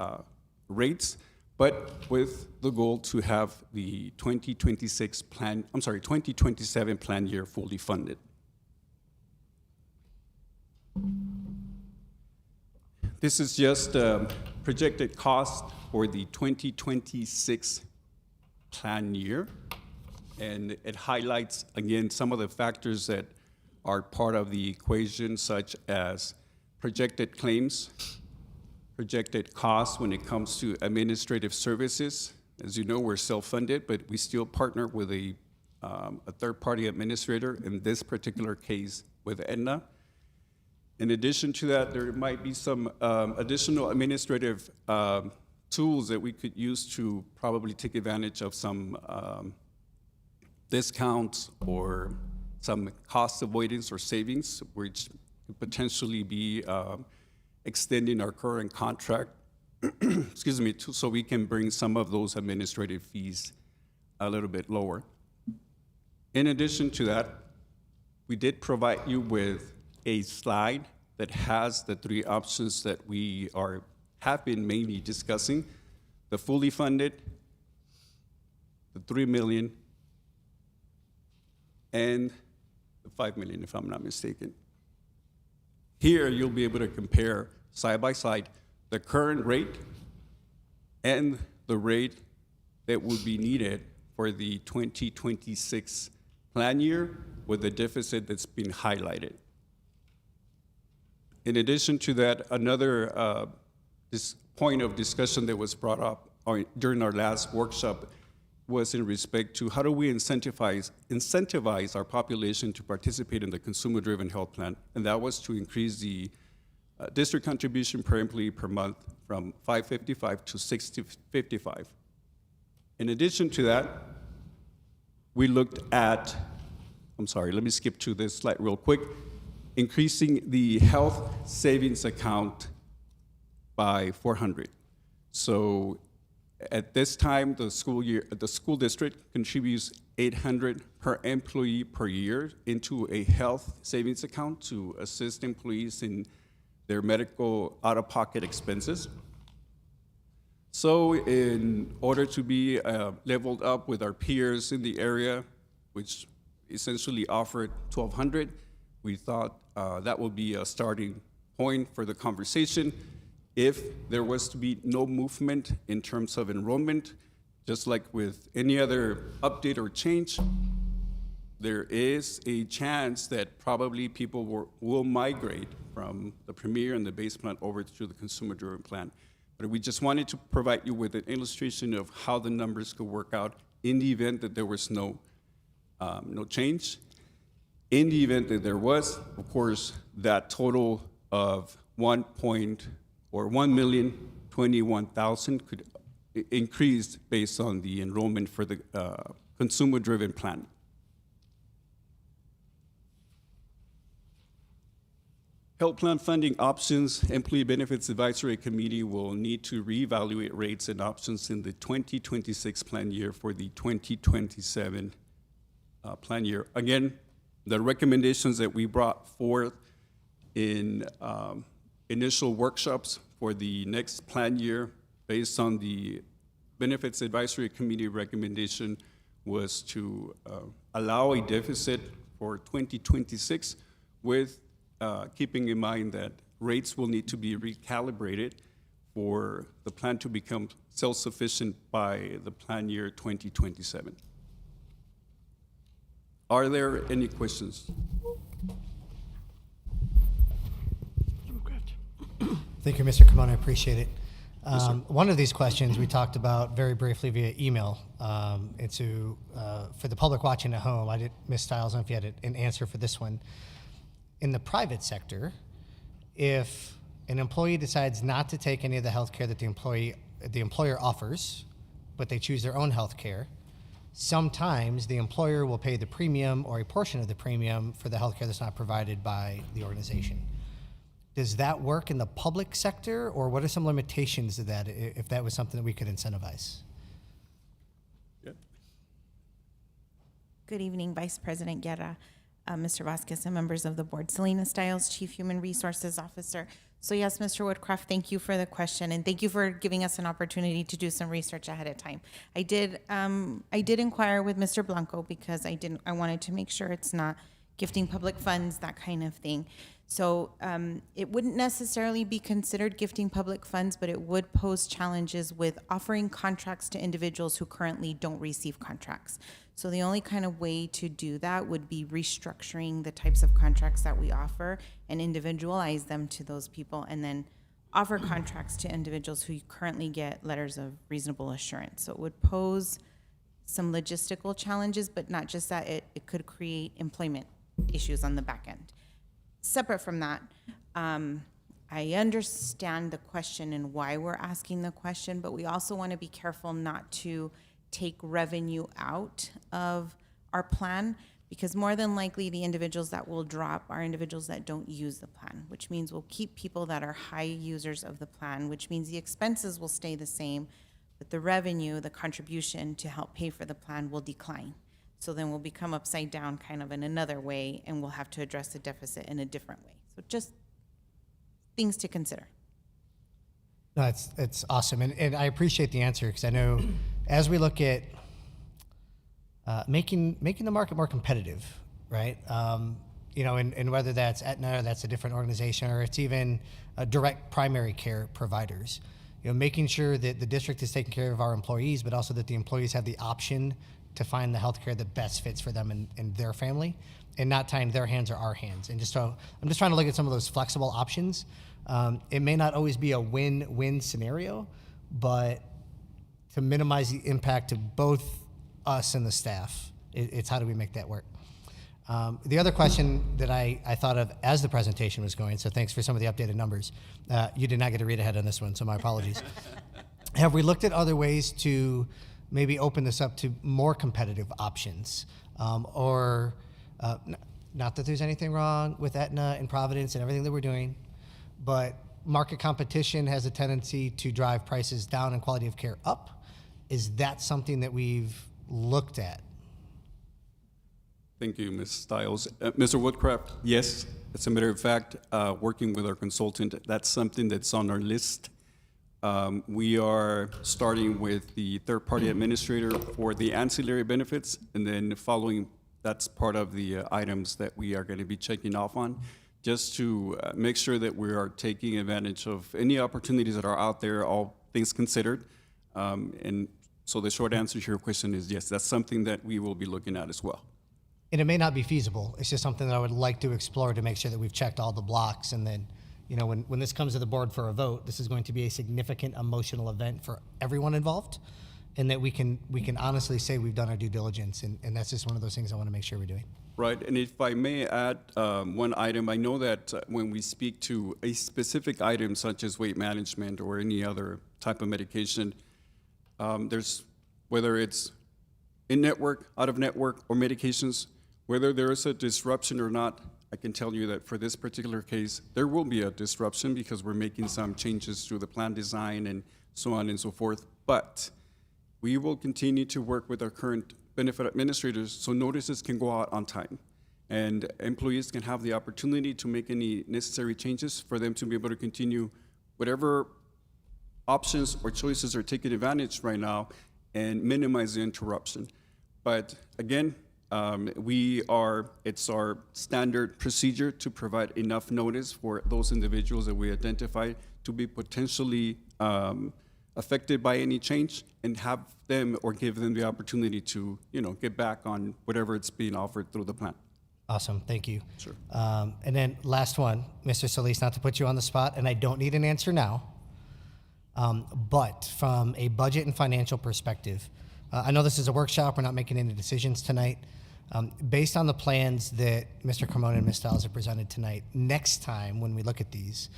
L: rates, but with the goal to have the 2027 plan year fully funded. This is just projected cost for the 2026 plan year, and it highlights, again, some of the factors that are part of the equation, such as projected claims, projected costs when it comes to administrative services. As you know, we're self-funded, but we still partner with a third-party administrator, in this particular case with Aetna. In addition to that, there might be some additional administrative tools that we could use to probably take advantage of some discounts or some cost avoidance or savings, which could potentially be extending our current contract, excuse me, so we can bring some of those administrative fees a little bit lower. In addition to that, we did provide you with a slide that has the three options that we have been mainly discussing: the fully funded, the 3 million, and the 5 million, if I'm not mistaken. Here, you'll be able to compare side by side the current rate and the rate that would be needed for the 2026 plan year with the deficit that's been highlighted. In addition to that, another this point of discussion that was brought up during our last workshop was in respect to how do we incentivize our population to participate in the consumer-driven health plan, and that was to increase the district contribution per employee per month from $555 to $655. In addition to that, we looked at, let me skip to this slide real quick, increasing the health savings account by 400. So at this time, the school district contributes 800 per employee per year into a health savings account to assist employees in their medical out-of-pocket expenses. So in order to be leveled up with our peers in the area, which essentially offered 1,200, we thought that would be a starting point for the conversation. If there was to be no movement in terms of enrollment, just like with any other update or change, there is a chance that probably people will migrate from the Premier and the base plan over to the consumer-driven plan. But we just wanted to provide you with an illustration of how the numbers could work out in the event that there was no change. In the event that there was, of course, that total of 1,021,000 could increase based on the enrollment for the consumer-driven plan. Health plan funding options, Employee Benefits Advisory Committee will need to reevaluate rates and options in the 2026 plan year for the 2027 plan year. Again, the recommendations that we brought forth in initial workshops for the next plan year based on the Benefits Advisory Committee recommendation was to allow a deficit for 2026 with keeping in mind that rates will need to be recalibrated for the plan to become self-sufficient by the plan year 2027. Are there any questions?
H: Thank you, Mr. Carmona. I appreciate it.
L: Yes, sir.
H: One of these questions we talked about very briefly via email. For the public watching at home, Ms. Stiles, I don't know if you had an answer for this one. In the private sector, if an employee decides not to take any of the health care that the employer offers, but they choose their own health care, sometimes the employer will pay the premium or a portion of the premium for the health care that's not provided by the organization. Does that work in the public sector, or what are some limitations to that if that was something that we could incentivize?
L: Yeah.
D: Good evening, Vice President Guerra, Mr. Vasquez, and members of the board. Selena Stiles, Chief Human Resources Officer. So yes, Mr. Woodcraft, thank you for the question, and thank you for giving us an opportunity to do some research ahead of time. I did inquire with Mr. Blanco because I wanted to make sure it's not gifting public funds, that kind of thing. So it wouldn't necessarily be considered gifting public funds, but it would pose challenges with offering contracts to individuals who currently don't receive contracts. So the only kind of way to do that would be restructuring the types of contracts that we offer and individualize them to those people, and then offer contracts to individuals who currently get letters of reasonable assurance. So it would pose some logistical challenges, but not just that, it could create employment issues on the back end. Separate from that, I understand the question and why we're asking the question, but we also want to be careful not to take revenue out of our plan, because more than likely the individuals that will drop are individuals that don't use the plan, which means we'll keep people that are high users of the plan, which means the expenses will stay the same, but the revenue, the contribution to help pay for the plan will decline. So then we'll become upside down kind of in another way, and we'll have to address the deficit in a different way. So just things to consider.
H: No, it's awesome, and I appreciate the answer, because I know as we look at making the market more competitive, right? And whether that's Aetna or that's a different organization, or it's even direct primary care providers, making sure that the district is taking care of our employees, but also that the employees have the option to find the healthcare that best fits for them and their family, and not tying their hands or our hands. And I'm just trying to look at some of those flexible options. It may not always be a win-win scenario, but to minimize the impact to both us and the staff, it's how do we make that work? The other question that I thought of as the presentation was going, so thanks for some of the updated numbers. You did not get to read ahead on this one, so my apologies. Have we looked at other ways to maybe open this up to more competitive options? Not that there's anything wrong with Aetna and Providence and everything that we're doing, but market competition has a tendency to drive prices down and quality of care up. Is that something that we've looked at?
L: Thank you, Ms. Stiles. Mr. Woodcraft, yes, as a matter of fact, working with our consultant, that's something that's on our list. We are starting with the third-party administrator for the ancillary benefits, and then following, that's part of the items that we are going to be checking off on, just to make sure that we are taking advantage of any opportunities that are out there, all things considered. And so the short answer to your question is yes, that's something that we will be looking at as well.
H: And it may not be feasible. It's just something that I would like to explore to make sure that we've checked all the blocks. And then, when this comes to the board for a vote, this is going to be a significant emotional event for everyone involved, and that we can honestly say we've done our due diligence. And that's just one of those things I want to make sure we're doing.
L: Right, and if I may add one item, I know that when we speak to a specific item such as weight management or any other type of medication, there's, whether it's in-network, out-of-network, or medications, whether there is a disruption or not, I can tell you that for this particular case, there will be a disruption because we're making some changes to the plan design and so on and so forth. But we will continue to work with our current benefit administrators so notices can go out on time. And employees can have the opportunity to make any necessary changes for them to be able to continue whatever options or choices are taking advantage right now and minimize the interruption. But again, it's our standard procedure to provide enough notice for those individuals that we identify to be potentially affected by any change, and have them or give them the opportunity to, get back on whatever it's being offered through the plan.
H: Awesome, thank you.
L: Sure.
H: And then last one, Mr. Solis, not to put you on the spot, and I don't need an answer now, but from a budget and financial perspective, I know this is a workshop, we're not making any decisions tonight. Based on the plans that Mr. Carmona and Ms. Stiles have presented tonight, next time when we look at these,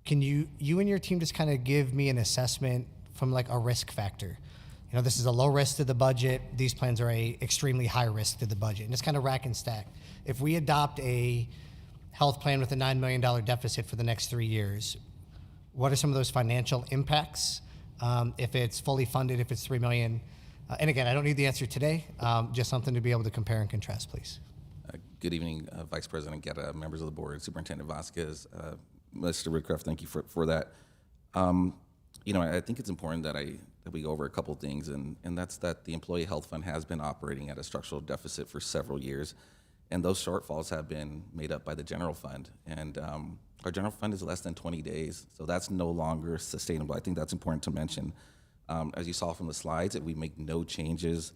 H: can you and your team just kind of give me an assessment from like a risk factor? This is a low risk to the budget. These plans are a extremely high risk to the budget. And just kind of rack and stack. If we adopt a health plan with a $9 million deficit for the next 3 years, what are some of those financial impacts? If it's fully funded, if it's $3 million, and again, I don't need the answer today, just something to be able to compare and contrast, please.
M: Good evening, Vice President Guerra, members of the board, Superintendent Vasquez, Mr. Woodcraft, thank you for that. I think it's important that we go over a couple things, and that's that the Employee Health Fund has been operating at a structural deficit for several years, and those shortfalls have been made up by the general fund. And our general fund is less than 20 days, so that's no longer sustainable. I think that's important to mention. As you saw from the slides, if we make no changes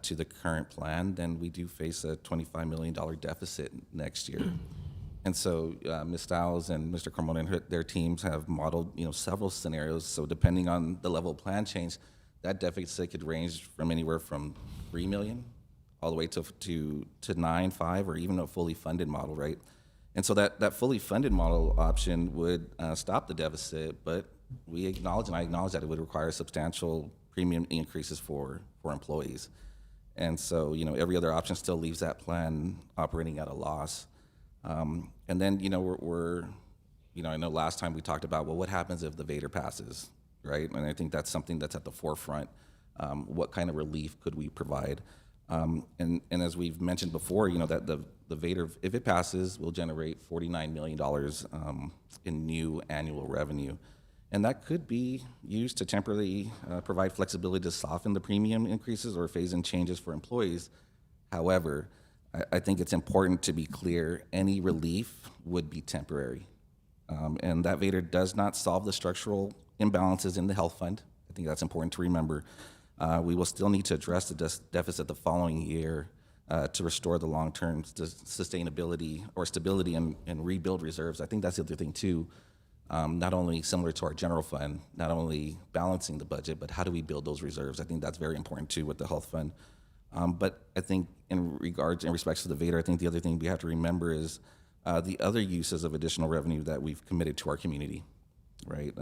M: to the current plan, then we do face a $25 million deficit next year. And so Ms. Stiles and Mr. Carmona and their teams have modeled several scenarios. So depending on the level of plan change, that deficit could range from anywhere from $3 million all the way to 9, 5, or even a fully funded model, right? And so that fully funded model option would stop the deficit, but we acknowledge, and I acknowledge, that it would require substantial premium increases for employees. And so, every other option still leaves that plan operating at a loss. And then, I know last time we talked about, well, what happens if the VADER passes, right? And I think that's something that's at the forefront. What kind of relief could we provide? And as we've mentioned before, that the VADER, if it passes, will generate $49 million in new annual revenue. And that could be used to temporarily provide flexibility to soften the premium increases or phase in changes for employees. However, I think it's important to be clear, any relief would be temporary. And that VADER does not solve the structural imbalances in the health fund. I think that's important to remember. We will still need to address the deficit the following year to restore the long-term sustainability or stability and rebuild reserves. I think that's the other thing too. Not only similar to our general fund, not only balancing the budget, but how do we build those reserves? I think that's very important too with the health fund. But I think in respects to the VADR, I think the other thing we have to remember is the other uses of additional revenue that we've committed to our community, right?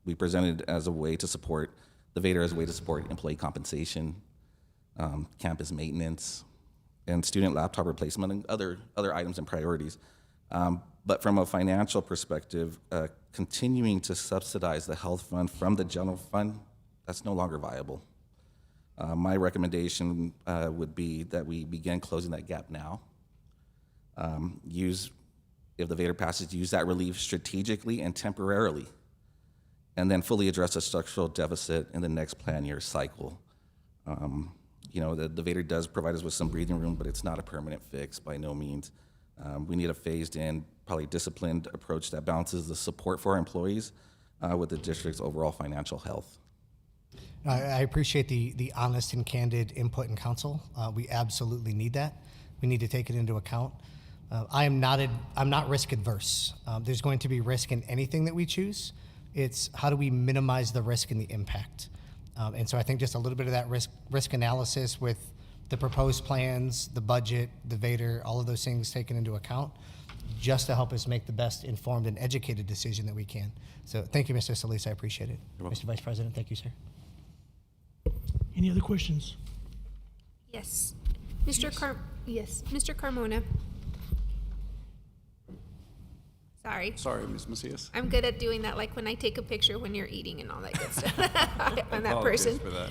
M: We presented as a way to support, the VADR as a way to support employee compensation, campus maintenance, and student laptop replacement, and other items and priorities. But from a financial perspective, continuing to subsidize the health fund from the general fund, that's no longer viable. My recommendation would be that we begin closing that gap now. If the VADR passes, use that relief strategically and temporarily, and then fully address the structural deficit in the next plan year cycle. The VADR does provide us with some breathing room, but it's not a permanent fix by no means. We need a phased in, probably disciplined approach that balances the support for our employees with the district's overall financial health.
H: I appreciate the honest and candid input and counsel. We absolutely need that. We need to take it into account. I'm not risk adverse. There's going to be risk in anything that we choose. It's how do we minimize the risk and the impact? And so I think just a little bit of that risk analysis with the proposed plans, the budget, the VADR, all of those things taken into account, just to help us make the best informed and educated decision that we can. So thank you, Mr. Solis. I appreciate it. Mr. Vice President, thank you, sir.
A: Any other questions?
B: Yes. Mr. Carmona. Sorry,
L: Ms. Macias.
B: I'm good at doing that, like when I take a picture when you're eating and all that good stuff. I'm that
L: Apologies
B: person.
L: for that.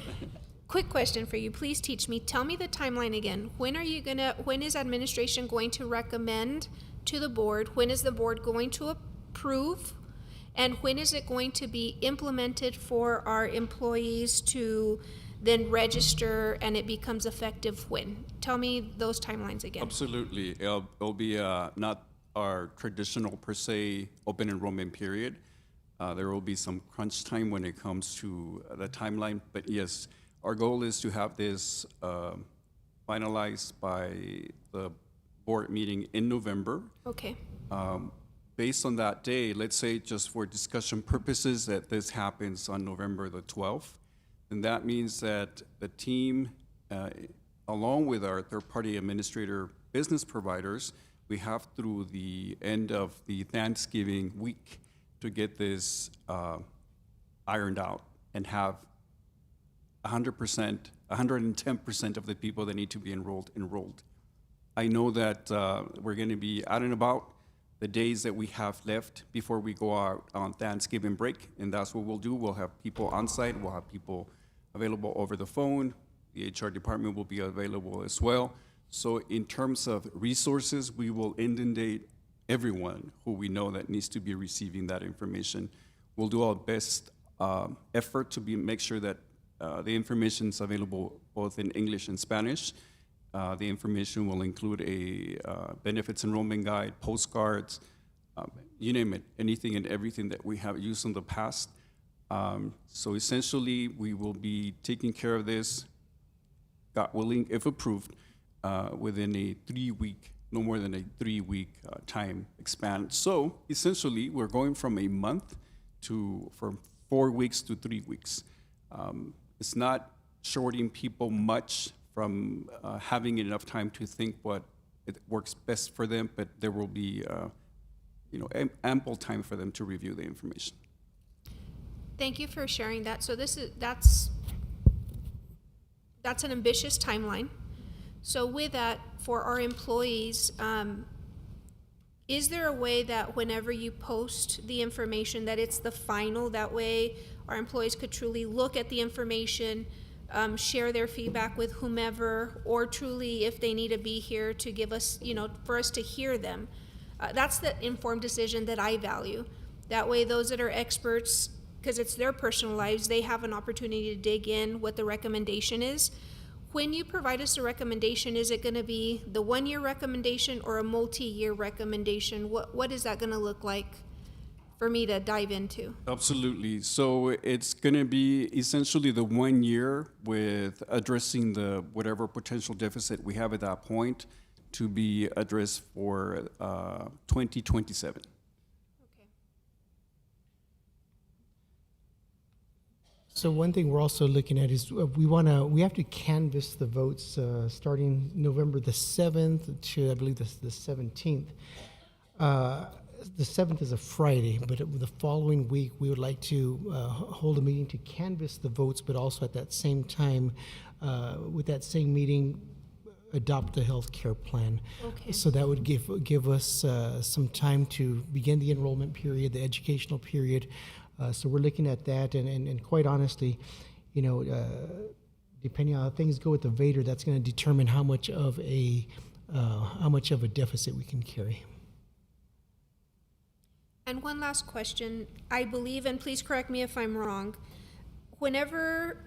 B: Quick question for you. Please teach me. Tell me the timeline again. When is administration going to recommend to the board? When is the board going to approve? And when is it going to be implemented for our employees to then register and it becomes effective when? Tell me those timelines again.
L: Absolutely. It'll be not our traditional per se open enrollment period. There will be some crunch time when it comes to the timeline, but yes, our goal is to have this finalized by the board meeting in November.
B: Okay.
L: Based on that day, let's say just for discussion purposes that this happens on November the 12th, then that means that the team, along with our third-party administrator business providers, we have through the end of the Thanksgiving week to get this ironed out and have 100%, 110% of the people that need to be enrolled. I know that we're going to be out and about the days that we have left before we go out on Thanksgiving break, and that's what we'll do. We'll have people on site, we'll have people available over the phone, the HR department will be available as well. So in terms of resources, we will inundate everyone who we know that needs to be receiving that information. We'll do our best effort to make sure that the information is available both in English and Spanish. The information will include a benefits enrollment guide, postcards, you name it, anything and everything that we have used in the past. So essentially, we will be taking care of this, God willing, if approved, within a 3-week, no more than a 3-week time span. So essentially, we're going from a month from 4 weeks to 3 weeks. It's not shorting people much from having enough time to think what it works best for them, but there will be ample time for them to review the information.
B: Thank you for sharing that. So that's an ambitious timeline. So with that, for our employees, is there a way that whenever you post the information that it's the final, that way our employees could truly look at the information, share their feedback with whomever, or truly if they need to be here to give us, for us to hear them? That's the informed decision that I value. That way those that are experts, because it's their personal lives, they have an opportunity to dig in what the recommendation is. When you provide us a recommendation, is it going to be the 1-year recommendation or a multi-year recommendation? What is that going to look like for me to dive into?
L: Absolutely. So it's going to be essentially the 1 year with addressing the whatever potential deficit we have at that point to be addressed for 2027.
N: So one thing we're also looking at is we have to canvass the votes starting November the 7th to I believe the 17th. The 7th is a Friday, but the following week we would like to hold a meeting to canvass the votes, but also at that same time, with that same meeting, adopt the health care plan.
B: Okay.
N: So that would give us some time to begin the enrollment period, the educational period. So we're looking at that, and quite honestly, depending on how things go with the VADER, that's going to determine how much of a deficit we can carry.
B: And one last question. I believe, and please correct me if I'm wrong, whenever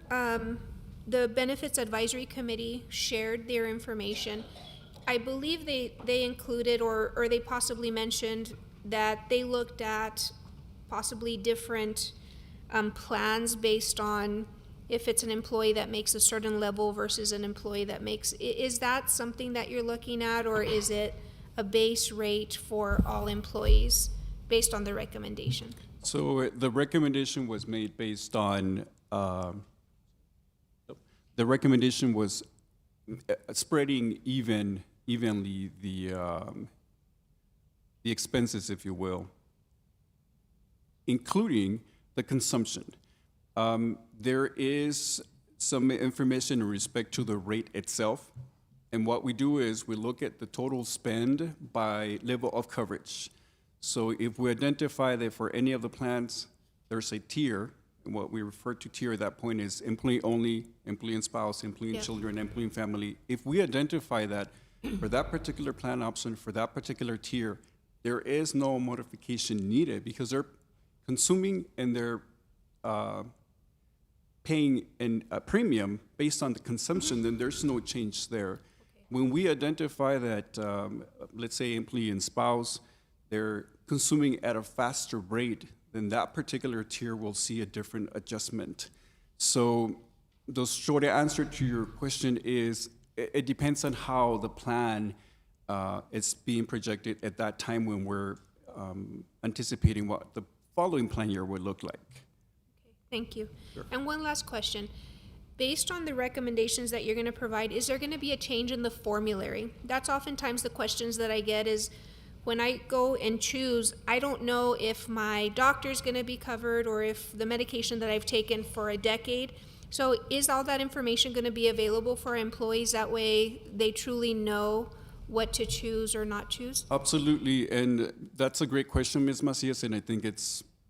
B: the Benefits Advisory Committee shared their information, I believe they included or they possibly mentioned that they looked at possibly different plans based on if it's an employee that makes a certain level versus an employee that makes, is that something that you're looking at, or is it a base rate for all employees based on the recommendation?
L: So the recommendation was made based on, the recommendation was spreading evenly the expenses, if you will, including the consumption. There is some information in respect to the rate itself. And what we do is we look at the total spend by level of coverage. So if we identify that for any of the plans, there's a tier, and what we refer to tier at that point is employee only, employee and spouse, employee and children, employee and family. If we identify that for that particular plan option, for that particular tier, there is no modification needed because they're consuming and they're paying a premium based on the consumption, then there's no change there. When we identify that, let's say employee and spouse, they're consuming at a faster rate, then that particular tier will see a different adjustment. So the short answer to your question is it depends on how the plan is being projected at that time when we're anticipating what the following plan year would look like.
B: Thank you.
L: Sure.
B: And one last question. Based on the recommendations that you're going to provide, is there going to be a change in the formulary? That's oftentimes the questions that I get is when I go and choose, I don't know if my doctor's going to be covered or if the medication that I've taken for a decade. So is all that information going to be available for our employees? That way they truly know what to choose or not choose?
L: Absolutely, and that's a great question, Ms. Macias, and I think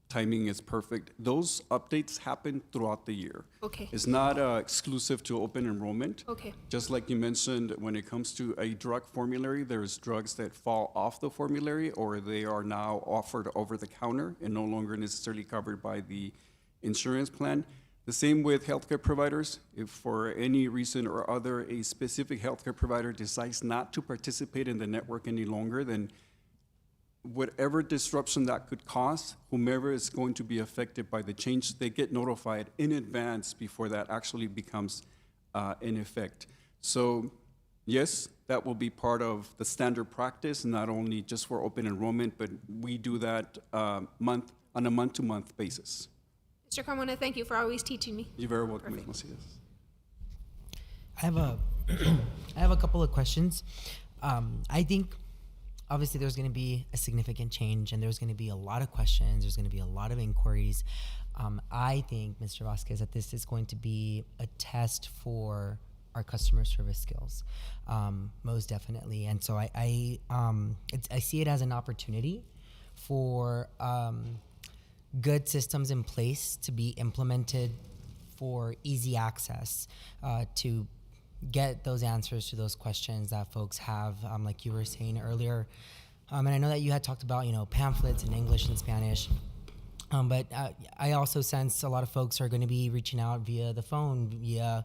L: timing is perfect. Those updates happen throughout the year.
B: Okay.
L: It's not exclusive to open enrollment.
B: Okay.
L: Just like you mentioned, when it comes to a drug formulary, there's drugs that fall off the formulary or they are now offered over the counter and no longer necessarily covered by the insurance plan. The same with healthcare providers. If for any reason or other a specific healthcare provider decides not to participate in the network any longer, then whatever disruption that could cause, whomever is going to be affected by the change, they get notified in advance before that actually becomes in effect. So yes, that will be part of the standard practice, not only just for open enrollment, but we do that on a month-to-month basis.
B: Mr. Carmona, thank you for always teaching me.
L: You're very welcome, Ms.
B: Perfect.
L: Macias.
O: I have a couple of questions. I think obviously there's going to be a significant change and there's going to be a lot of questions. There's going to be a lot of inquiries. I think, Mr. Vasquez, that this is going to be a test for our customer service skills, most definitely. And so I see it as an opportunity for good systems in place to be implemented for easy access to get those answers to those questions that folks have, like you were saying earlier. And I know that you had talked about, pamphlets in English and Spanish, but I also sense a lot of folks are going to be reaching out via the phone, via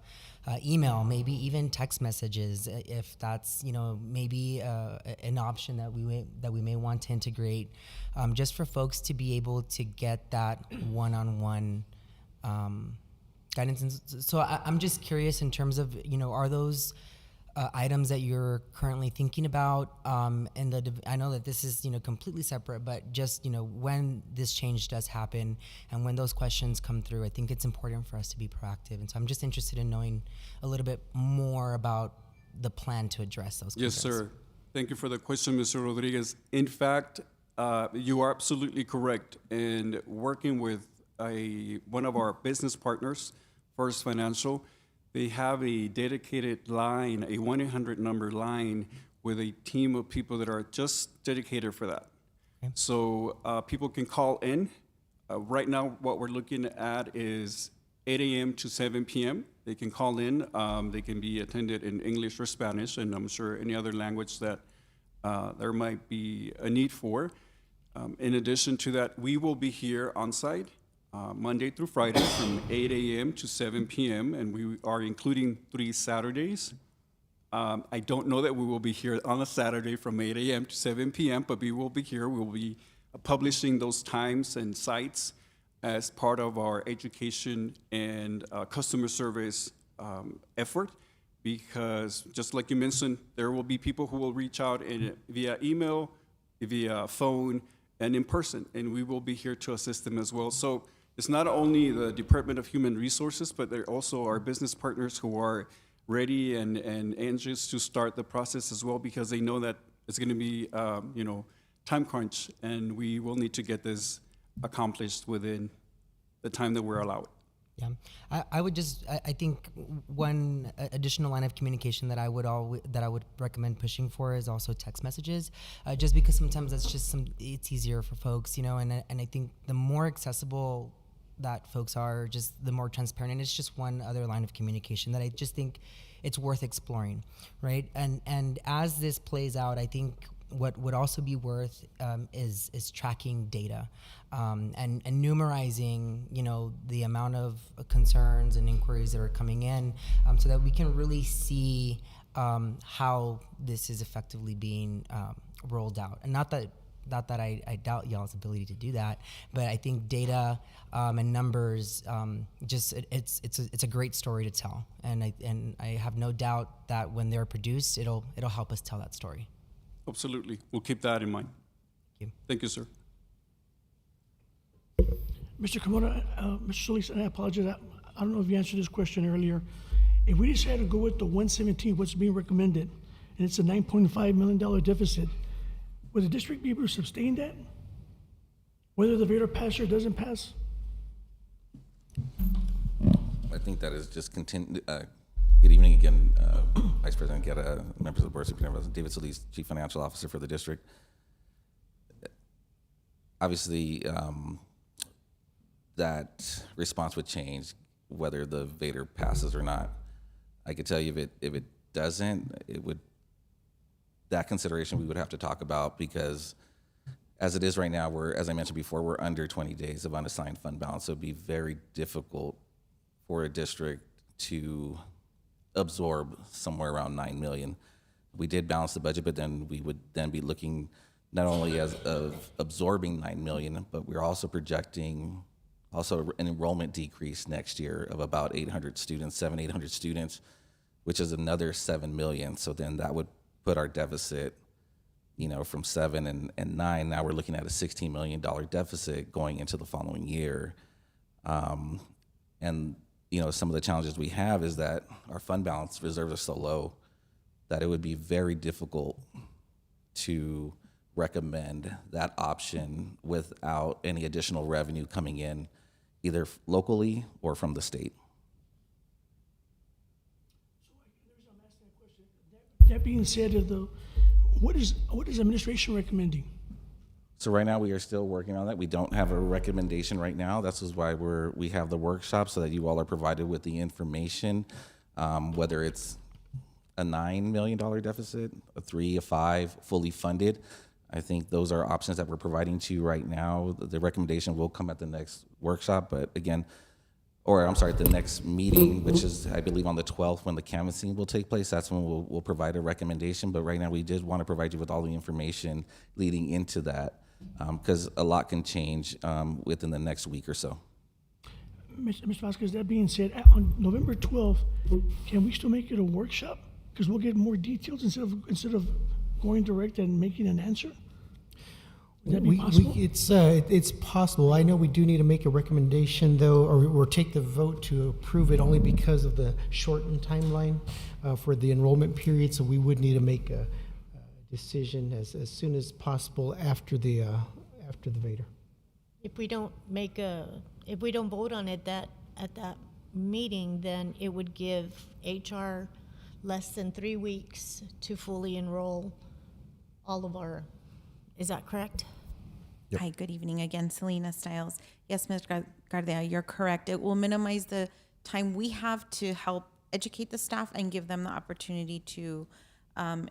O: email, maybe even text messages, if that's, maybe an option that we may want to integrate, just for folks to be able to get that one-on-one guidance. And so I'm just curious in terms of, are those items that you're currently thinking about, and I know that this is completely separate, but just when this change does happen and when those questions come through, I think it's important for us to be proactive. And so I'm just interested in knowing a little bit more about the plan to address those concerns.
L: Yes, sir. Thank you for the question, Mr. Rodriguez. In fact, you are absolutely correct. And working with one of our business partners, First Financial, they have a dedicated line, a 1-800 number line with a team of people that are just dedicated for that.
O: Okay.
L: So people can call in. Right now, what we're looking at is 8 a.m. to 7 p.m. They can call in. They can be attended in English or Spanish, and I'm sure any other language that there might be a need for. In addition to that, we will be here on site Monday through Friday from 8 a.m. to 7 p.m., and we are including 3 Saturdays. I don't know that we will be here on a Saturday from 8 a.m. to 7 p.m., but we will be here. We will be publishing those times and sites as part of our education and customer service effort, because just like you mentioned, there will be people who will reach out via email, via phone, and in person, and we will be here to assist them as well. So it's not only the Department of Human Resources, but there also are business partners who are ready and anxious to start the process as well, because they know that it's going to be time crunch, and we will need to get this accomplished within the time that we're allowed.
O: Yeah, I think one additional line of communication that I would recommend pushing for is also text messages, just because sometimes it's easier for folks, and I think the more accessible that folks are, just the more transparent, and it's just one other line of communication that I just think it's worth exploring, right? And as this plays out, I think what would also be worth is tracking data and numerizing, the amount of concerns and inquiries that are coming in, so that we can really see how this is effectively being rolled out. And not that I doubt y'all's ability to do that, but I think data and numbers, it's a great story to tell, and I have no doubt that when they're produced, it'll help us tell that story.
L: Absolutely. We'll keep that in mind.
O: Thank you.
L: Thank you, sir.
A: Mr. Carmona, Mr. Solis, and I apologize, I don't know if you answered this question earlier. If we decide to go with the 117, what's being recommended, and it's a $9.5 million deficit, would the district be able to sustain that? Whether the Vader passes or doesn't pass?
M: I think that is just continue. Good evening again, Vice President Guerra, members of the Board, Superintendent David Solis, Chief Financial Officer for the district. Obviously, that response would change whether the Vader passes or not. I could tell you if it doesn't, that consideration we would have to talk about, because as it is right now, as I mentioned before, we're under 20 days of unassigned fund balance, so it'd be very difficult for a district to absorb somewhere around $9 million. We did balance the budget, but then we would then be looking not only of absorbing $9 million, but we're also projecting an enrollment decrease next year of about 800 students, 800 students, which is another $7 million. So then that would put our deficit, from 7 and 9. Now we're looking at a $16 million deficit going into the following year. And some of the challenges we have is that our fund balance reserves are so low that it would be very difficult to recommend that option without any additional revenue coming in, either locally or from the state.
A: That being said, what is administration recommending?
M: So right now we are still working on that. We don't have a recommendation right now. This is why we have the workshop, so that you all are provided with the information, whether it's a $9 million deficit, a 3, a 5, fully funded. I think those are options that we're providing to you right now. The recommendation will come at the next workshop, but again, the next meeting, which is, I believe, on the 12th, when the canvassing will take place. That's when we'll provide a recommendation. But right now, we did want to provide you with all the information leading into that, because a lot can change within the next week or so.
A: Mr. Vasquez, that being said, on November 12th, can we still make it a workshop? Because we'll get more details instead of going direct and making an answer? Would that be possible?
N: It's possible. I know we do need to make a recommendation, though, or take the vote to approve it only because of the shortened timeline for the enrollment period. So we would need to make a decision as soon as possible after the Vader.
C: If we don't vote on it at that meeting, then it would give HR less than 3 weeks to fully enroll all of our, is that correct?
P: Yep. Hi, good evening again, Selena Stiles. Yes, Mr. Gardea, you're correct. It will minimize the time we have to help educate the staff and give them the opportunity to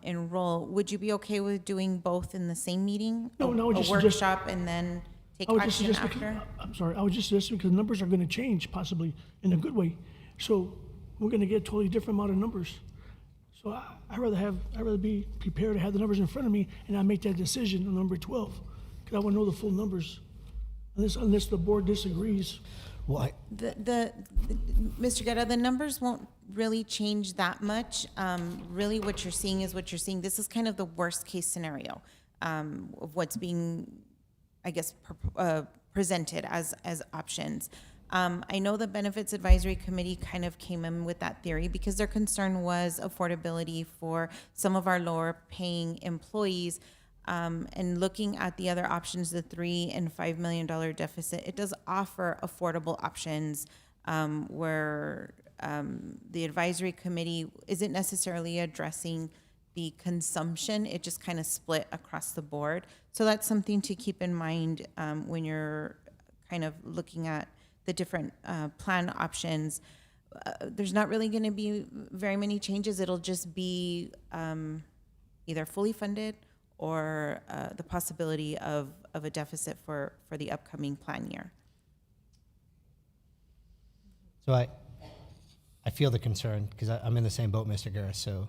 P: enroll. Would you be okay with doing both in the same meeting?
A: No,
P: a workshop and then take action after?
A: I'm sorry, I was just suggesting because numbers are going to change possibly in a good way. So we're going to get a totally different amount of numbers. So I'd rather be prepared to have the numbers in front of me and I make that decision on number 12 because I want to know the full numbers. Unless the board disagrees.
N: Well,
P: Mr. Guerra, the numbers won't really change that much. Really what you're seeing is what you're seeing. This is kind of the worst case scenario of what's being, I guess, presented as options. I know the Benefits Advisory Committee kind of came in with that theory because their concern was affordability for some of our lower paying employees. And looking at the other options, the $3 and $5 million deficit, it does offer affordable options where the advisory committee isn't necessarily addressing the consumption. It just kind of split across the board. So that's something to keep in mind when you're kind of looking at the different plan options. There's not really going to be very many changes. It'll just be either fully funded or the possibility of a deficit for the upcoming plan year.
H: So I feel the concern because I'm in the same boat, Mr. Guerra. So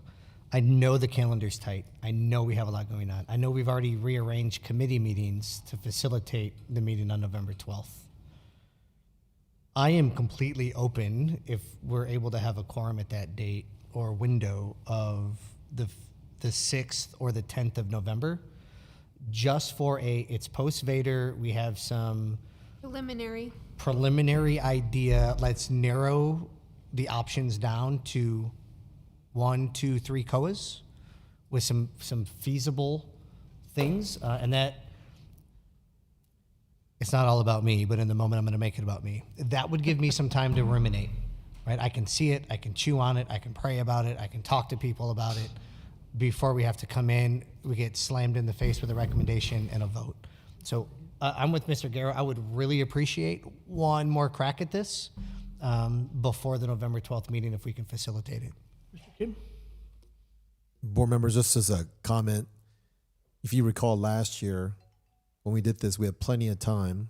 H: I know the calendar's tight. I know we have a lot going on. I know we've already rearranged committee meetings to facilitate the meeting on November 12th. I am completely open if we're able to have a quorum at that date or window of the 6th or the 10th of November, just for it's post-Vader. We have some preliminary idea. Let's narrow the options down to 1, 2, 3 COAs with some feasible things, and that it's not all about me, but in the moment I'm going to make it about me. That would give me some time to ruminate, right? I can see it, I can chew on it, I can pray about it, I can talk to people about it before we have to come in. We get slammed in the face with a recommendation and a vote. So I'm with Mr. Guerra. I would really appreciate one more crack at this before the November 12th meeting if we can facilitate it.
A: Mr. Kim?
Q: Board members, just as a comment, if you recall last year when we did this, we had plenty of time,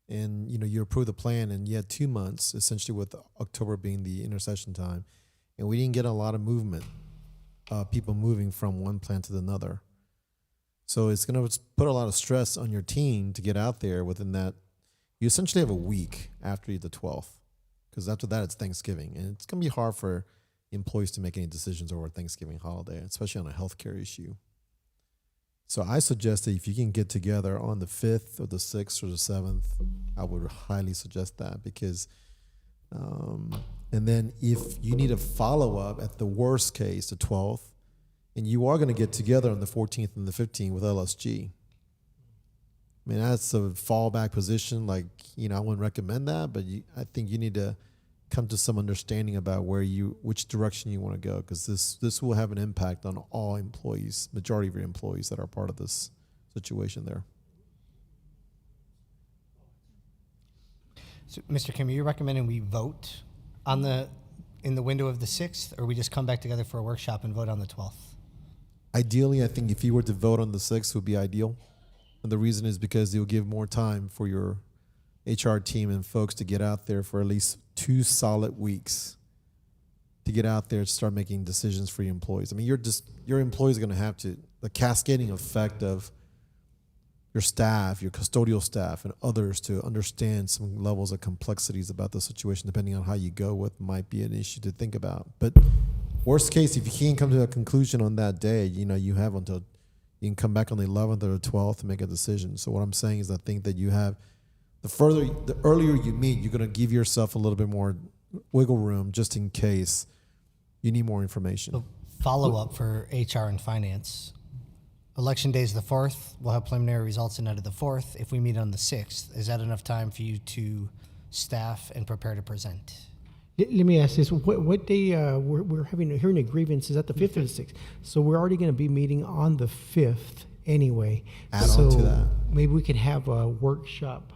Q: and you approved the plan, and you had 2 months essentially, with October being the intercession time, and we didn't get a lot of movement, people moving from one plan to another. So it's going to put a lot of stress on your team to get out there within that. You essentially have a week after the 12th, because after that it's Thanksgiving, and it's going to be hard for employees to make any decisions over Thanksgiving holiday, especially on a healthcare issue. So I suggest that if you can get together on the 5th or the 6th or the 7th, I would highly suggest that, because and then if you need a follow-up at the worst case, the 12th, and you are going to get together on the 14th and the 15th with LSG. I mean, that's a fallback position. Like, I wouldn't recommend that, but I think you need to come to some understanding about which direction you want to go, because this will have an impact on all employees, majority of your employees that are part of this situation there.
H: So, Mr. Kim, are you recommending we vote in the window of the 6th, or we just come back together for a workshop and vote on the 12th?
Q: Ideally, I think if you were to vote on the 6th, would be ideal. And the reason is because it will give more time for your HR team and folks to get out there for at least 2 solid weeks to get out there and start making decisions for your employees. I mean, your employees are going to have the cascading effect of your staff, your custodial staff, and others to understand some levels of complexities about the situation, depending on how you go, what might be an issue to think about. But Worst case, if you can't come to a conclusion on that day, you have until you can come back on the 11th or the 12th to make a decision. So what I'm saying is I think that you have the earlier you meet, you're going to give yourself a little bit more wiggle room just in case you need more information.
H: So follow up for HR and finance. Election day is the 4th. We'll have preliminary results in out of the 4th. If we meet on the 6th, is that enough time for you to staff and prepare to present?
N: Let me ask this: what day we're hearing a grievance? Is that the 5th or the 6th? So we're already going to be meeting on the 5th anyway.
Q: Add on to that.
N: Maybe we could have a workshop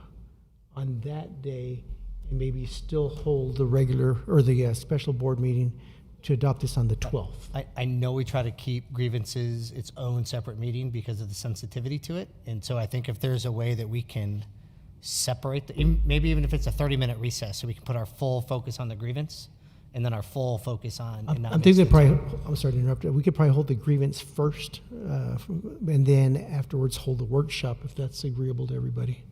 N: on that day, and maybe still hold the regular or the special board meeting to adopt this on the 12th.
H: I know we try to keep grievances its own separate meeting because of the sensitivity to it. And so I think if there's a way that we can separate, maybe even if it's a 30-minute recess, so we can put our full focus on the grievance and then our full focus on.
N: I'm thinking I'm sorry to interrupt. We could probably hold the grievance first and then afterwards hold the workshop if that's agreeable to everybody.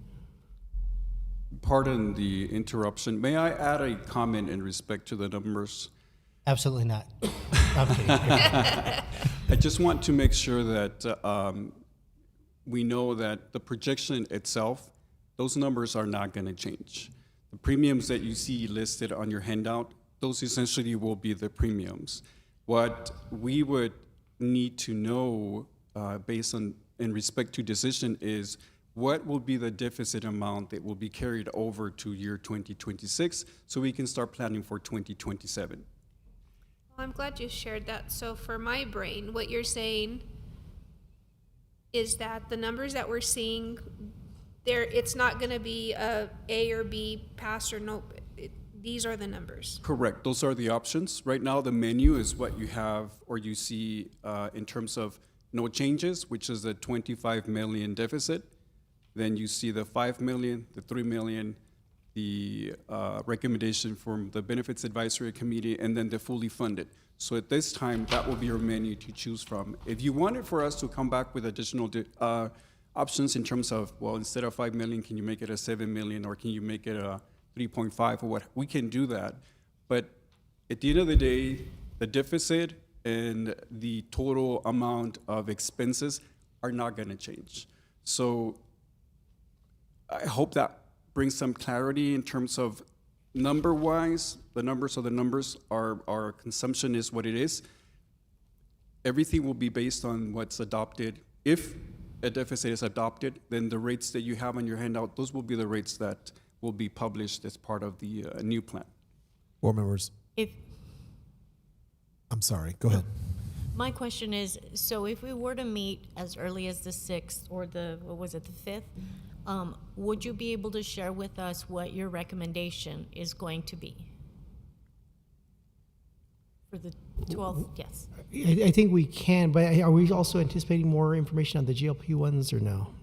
L: Pardon the interruption. May I add a comment in respect to the numbers?
H: Absolutely not. Okay.
L: I just want to make sure that we know that the projection itself, those numbers are not going to change. The premiums that you see listed on your handout, those essentially will be the premiums. What we would need to know based on in respect to decision is what will be the deficit amount that will be carried over to year 2026 so we can start planning for 2027.
B: Well, I'm glad you shared that. So for my brain, what you're saying is that the numbers that we're seeing there, it's not going to be a or B pass or no. These are the numbers.
L: Correct. Those are the options. Right now, the menu is what you have or you see in terms of no changes, which is a 25 million deficit. Then you see the 5 million, the 3 million, the recommendation from the Benefits Advisory Committee, and then the fully funded. So at this time, that will be your menu to choose from. If you wanted for us to come back with additional options in terms of, well, instead of 5 million, can you make it a 7 million, or can you make it a 3.5 or what? We can do that. But at the end of the day, the deficit and the total amount of expenses are not going to change. So I hope that brings some clarity in terms of number-wise. The numbers are the numbers. Our consumption is what it is. Everything will be based on what's adopted. If a deficit is adopted, then the rates that you have on your handout, those will be the rates that will be published as part of the new plan.
Q: Board members. I'm sorry, go ahead.
C: My question is, so if we were to meet as early as the 6th or the 5th, would you be able to share with us what your recommendation is going to be? For the 12th, yes.
N: I think we can, but are we also anticipating more information on the GLP-1s or no?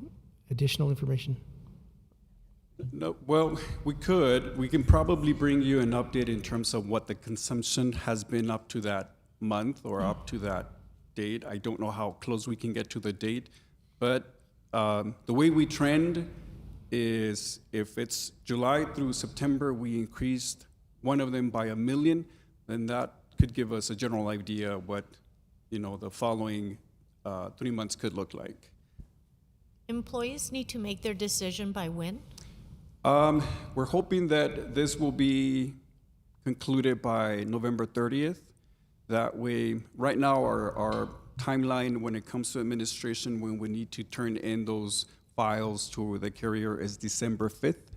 N: Additional information?
L: No, well, we could. We can probably bring you an update in terms of what the consumption has been up to that month or up to that date. I don't know how close we can get to the date, but the way we trend is if it's July through September, we increased one of them by 1 million, then that could give us a general idea of what, the following 3 months could look like.
C: Employees need to make their decision by when?
L: We're hoping that this will be concluded by November 30th. That way, right now, our timeline when it comes to administration, when we need to turn in those files to the carrier, is December 5th.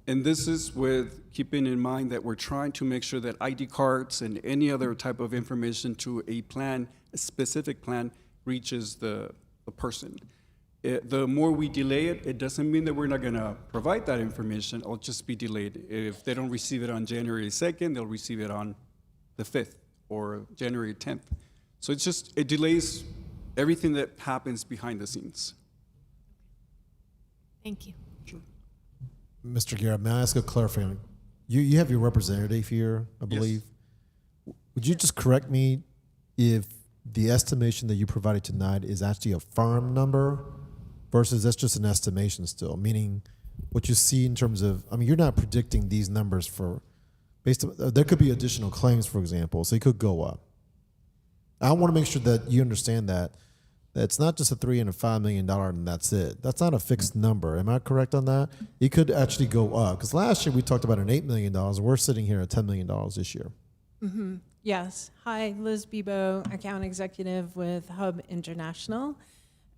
L: And this is with keeping in mind that we're trying to make sure that ID cards and any other type of information to a plan, a specific plan, reaches the person. The more we delay it, it doesn't mean that we're not going to provide that information. It'll just be delayed. If they don't receive it on January 2nd, they'll receive it on the 5th or January 10th. So it delays everything that happens behind the scenes.
C: Thank you.
L: Sure.
Q: Mr. Guerra, may I ask a clarification? You have your representative here, I believe. Yes. Would you just correct me if the estimation that you provided tonight is actually a firm number versus that's just an estimation still, meaning what you see in terms of, you're not predicting these numbers there could be additional claims, for example, so it could go up. I want to make sure that you understand that it's not just a $3 and a $5 million and that's it. That's not a fixed number. Am I correct on that? It could actually go up because last year we talked about an $8 million. We're sitting here at $10 million this year.
R: Mm-hmm. Yes. Hi, Liz Bebo, account executive with Hub International.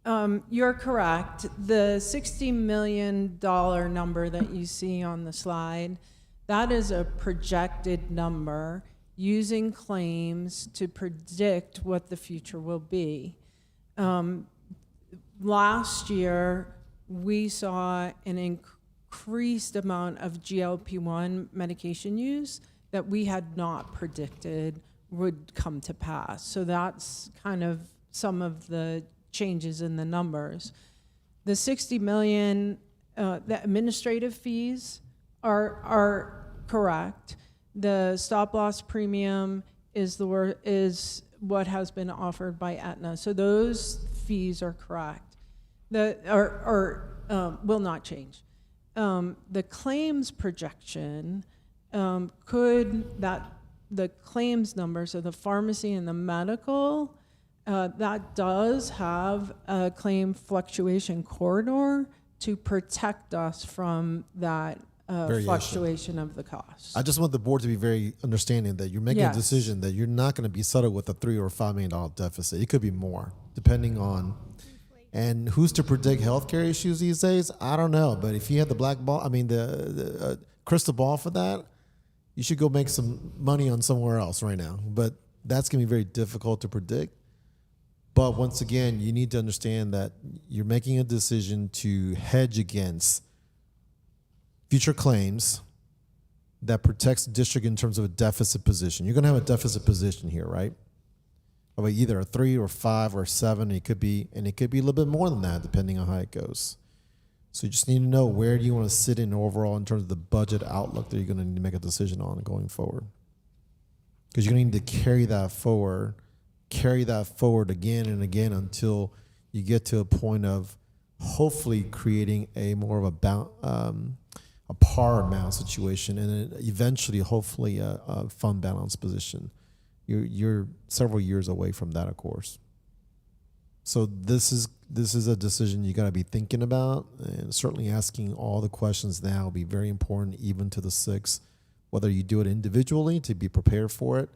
R: You're correct. The $60 million number that you see on the slide, that is a projected number using claims to predict what the future will be. Last year, we saw an increased amount of GLP-1 medication use that we had not predicted would come to pass. So that's kind of some of the changes in the numbers. The 60 million, the administrative fees are correct. The stop loss premium is what has been offered by Aetna. So those fees are correct. Will not change. The claims projection the claims numbers of the pharmacy and the medical, that does have a claim fluctuation corridor to protect us from that fluctuation of the cost.
Q: I just want the board to be very understanding that you're making
R: Yes.
Q: a decision that you're not going to be settled with a $3 or $5 million deficit. It could be more, depending on. And who's to predict healthcare issues these days? I don't know. But if you had the the crystal ball for that, you should go make some money on somewhere else right now. But that's going to be very difficult to predict. But once again, you need to understand that you're making a decision to hedge against future claims that protects the district in terms of a deficit position. You're going to have a deficit position here, right? Of either a 3 or 5 or 7. It could be a little bit more than that, depending on how it goes. So you just need to know where do you want to sit in overall in terms of the budget outlook that you're going to need to make a decision on going forward. Because you're going to need to carry that forward again and again until you get to a point of hopefully creating a more of a par amount situation, and then eventually, hopefully, a fund balance position. You're several years away from that, of course. So this is a decision you got to be thinking about, and certainly asking all the questions now will be very important, even to the 6th. Whether you do it individually to be prepared for it,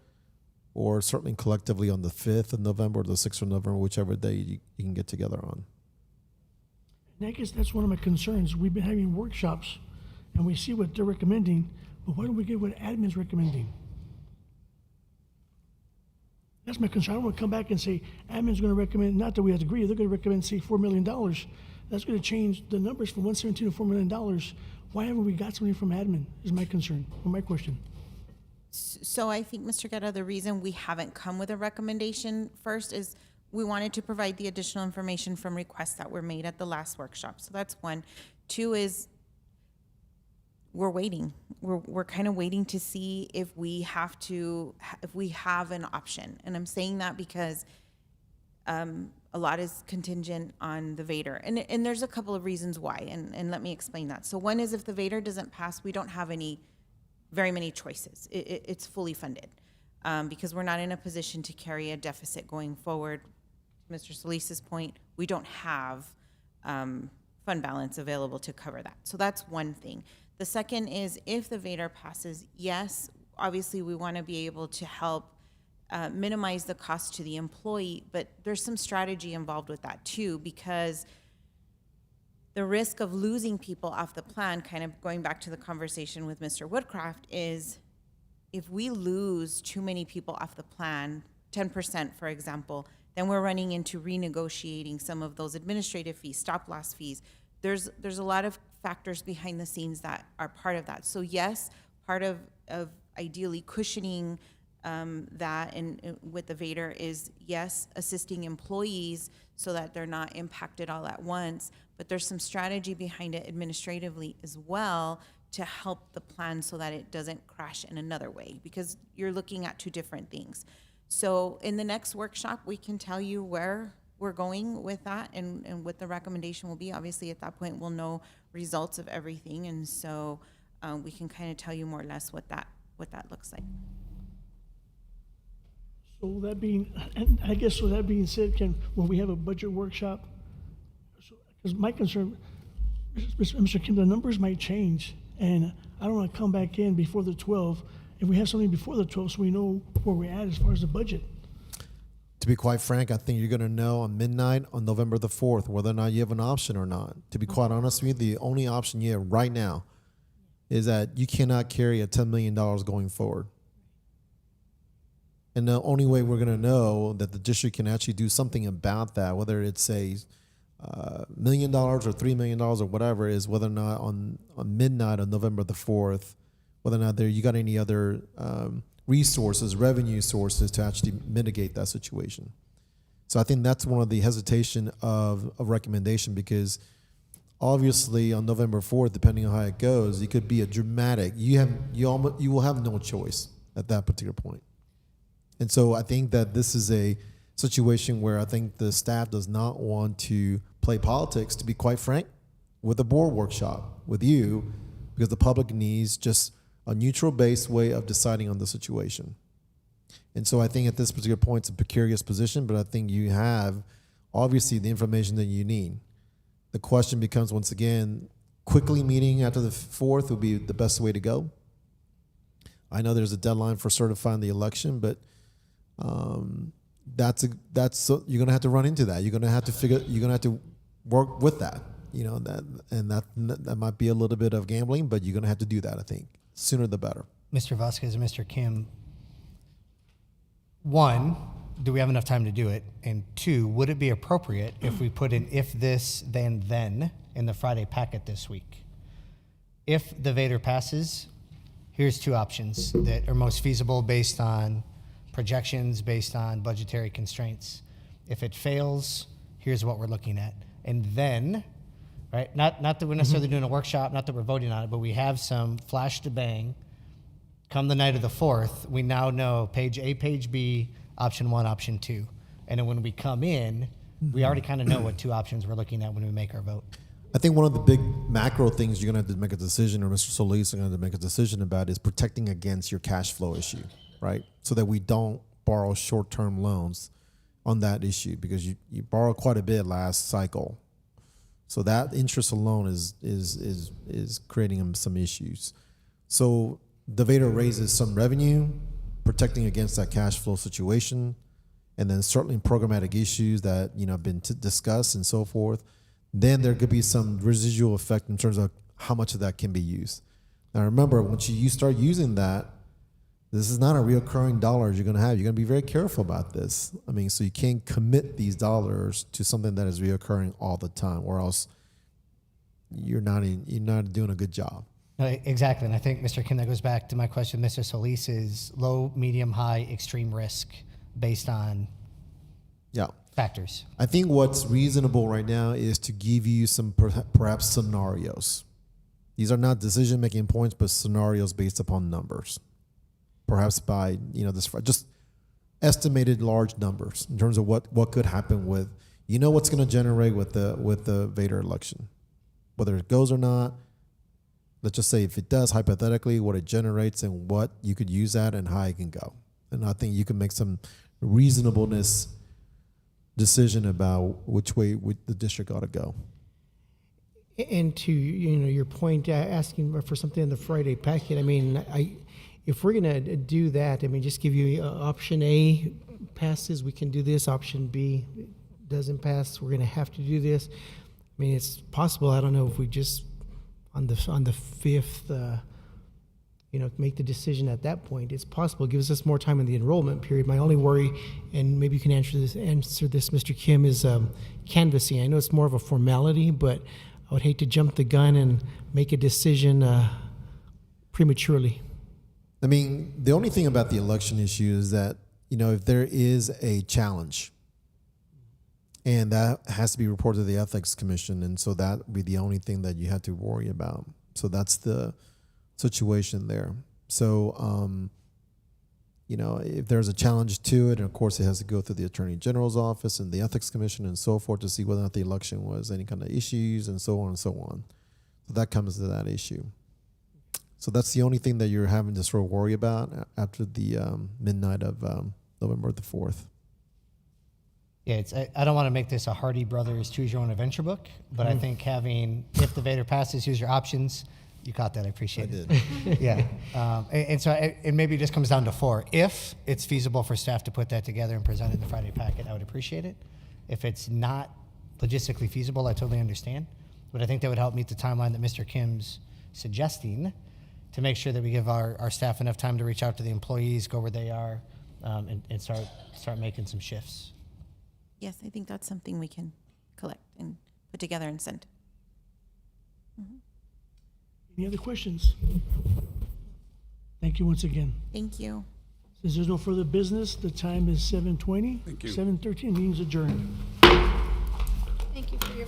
Q: or certainly collectively on the 5th of November or the 6th of November, whichever day you can get together on.
A: And I guess that's one of my concerns. We've been having workshops, and we see what they're recommending, but why don't we get what admin's recommending? That's my concern. I don't want to come back and say admin's going to recommend, not that we have to agree, they're going to recommend, say, $4 million. That's going to change the numbers from 117 to $4 million. Why haven't we got something from admin is my concern, or my question.
P: So I think, Mr. Guerra, the reason we haven't come with a recommendation first is we wanted to provide the additional information from requests that were made at the last workshop. So that's one. 2 is we're waiting. We're kind of waiting to see if we have an option. And I'm saying that because a lot is contingent on the VADR. And there's a couple of reasons why, and let me explain that. So one is if the VADR doesn't pass, we don't have very many choices. It's fully funded because we're not in a position to carry a deficit going forward. To Mr. Solis's point, we don't have fund balance available to cover that. So that's one thing. The second is if the VADR passes, yes, obviously we want to be able to help minimize the cost to the employee, but there's some strategy involved with that too, because the risk of losing people off the plan, kind of going back to the conversation with Mr. Woodcraft, is if we lose too many people off the plan, 10%, for example, then we're running into renegotiating some of those administrative fees, stop loss fees. There's a lot of factors behind the scenes that are part of that. So yes, part of ideally cushioning that and with the VADR is, yes, assisting employees so that they're not impacted all at once, but there's some strategy behind it administratively as well to help the plan so that it doesn't crash in another way, because you're looking at 2 different things. So in the next workshop, we can tell you where we're going with that and what the recommendation will be. Obviously, at that point, we'll know results of everything, and so we can kind of tell you more or less what that looks like.
A: So that being, and I guess so that being said, when we have a budget workshop, because my concern, Mr. Kim, the numbers might change, and I don't want to come back in before the 12th. If we have something before the 12th, so we know where we're at as far as the budget.
Q: To be quite frank, I think you're going to know on midnight on November the 4th whether or not you have an option or not. To be quite honest with you, the only option you have right now is that you cannot carry a $10 million going forward. And the only way we're going to know that the district can actually do something about that, whether it's a $1 million or $3 million or whatever, is whether or not on midnight on November the 4th, whether or not you got any other resources, revenue sources to actually mitigate that situation. So I think that's one of the hesitation of recommendation, because obviously on November 4th, depending on how it goes, it could be a dramatic. You will have no choice at that particular point. And so I think that this is a situation where I think the staff does not want to play politics, to be quite frank, with a board workshop with you, because the public needs just a neutral-based way of deciding on the situation. And so I think at this particular point, it's a precarious position, but I think you have, obviously, the information that you need. The question becomes, once again, quickly meeting after the 4th would be the best way to go. I know there's a deadline for certifying the election, but you're going to have to run into that. You're going to have to work with that. You know, that might be a little bit of gambling, but you're going to have to do that, I think. Sooner the better.
H: Mr. Vasquez and Mr. Kim, one, do we have enough time to do it? And two, would it be appropriate if we put in if this, then in the Friday packet this week? If the Vader passes, here's two options that are most feasible based on projections, based on budgetary constraints. If it fails, here's what we're looking at. And then, right, not that we're necessarily doing a workshop, not that we're voting on it, but we have some flash to bang. Come the night of the 4th, we now know page A, page B, option 1, option 2. And then when we come in, we already kind of know what two options we're looking at when we make our vote.
Q: I think one of the big macro things you're going to have to make a decision, or Mr. Solis is going to have to make a decision about, is protecting against your cash flow issue, right? So that we don't borrow short-term loans on that issue, because you borrowed quite a bit last cycle. So that interest alone is creating some issues. So the Vader raises some revenue, protecting against that cash flow situation, and then certainly programmatic issues that have been discussed and so forth. Then there could be some residual effect in terms of how much of that can be used. Now remember, once you start using that, this is not a reoccurring dollars you're going to have. You're going to be very careful about this. I mean, so you can't commit these dollars to something that is reoccurring all the time, or else you're not doing a good job.
H: No, exactly. And I think, Mr. Kim, that goes back to my question, Mr. Solis, is low, medium, high, extreme risk based on factors.
Q: I think what's reasonable right now is to give you some perhaps scenarios. These are not decision-making points, but scenarios based upon numbers. Perhaps by, just estimated large numbers in terms of what could happen with, what's going to generate with the Vader election. Whether it goes or not, let's just say if it does, hypothetically, what it generates and what you could use that and how it can go. And I think you can make some reasonableness decision about which way the district ought to go.
N: And to your point, asking for something in the Friday packet, I mean, if we're going to do that, I mean, just give you option A passes, we can do this. Option B doesn't pass, we're going to have to do this. I mean, it's possible. I don't know if we just on the 5th, make the decision at that point. It's possible. It gives us more time in the enrollment period. My only worry, and maybe you can answer this, Mr. Kim, is canvassing. I know it's more of a formality, but I would hate to jump the gun and make a decision prematurely.
Q: I mean, the only thing about the election issue is that, if there is a challenge, and that has to be reported to the Ethics Commission, and so that would be the only thing that you have to worry about. So that's the situation there. So, if there's a challenge to it, and of course it has to go through the Attorney General's office and the Ethics Commission and so forth to see whether or not the election was any kind of issues and so on and so on. So that comes to that issue. So that's the only thing that you're having to sort of worry about after the midnight of November the 4th.
H: Yeah, I don't want to make this a Hardy Brothers Choose Your Own Adventure book, but I think having, if the Vader passes, here's your options. You caught that, I appreciate it.
Q: Did.
H: Yeah, and so it maybe just comes down to 4. If it's feasible for staff to put that together and present it in the Friday packet, I would appreciate it. If it's not logistically feasible, I totally understand. But I think that would help meet the timeline that Mr. Kim's suggesting to make sure that we give our staff enough time to reach out to the employees, go where they are, and start making some shifts.
P: Yes, I think that's something we can collect and put together and send.
A: Any other questions? Thank you once again.
P: Thank you.
A: Since there's no further business, the time is 7:20.
L: Thank you.
A: 7:13, meeting's adjourned.
B: Thank you for your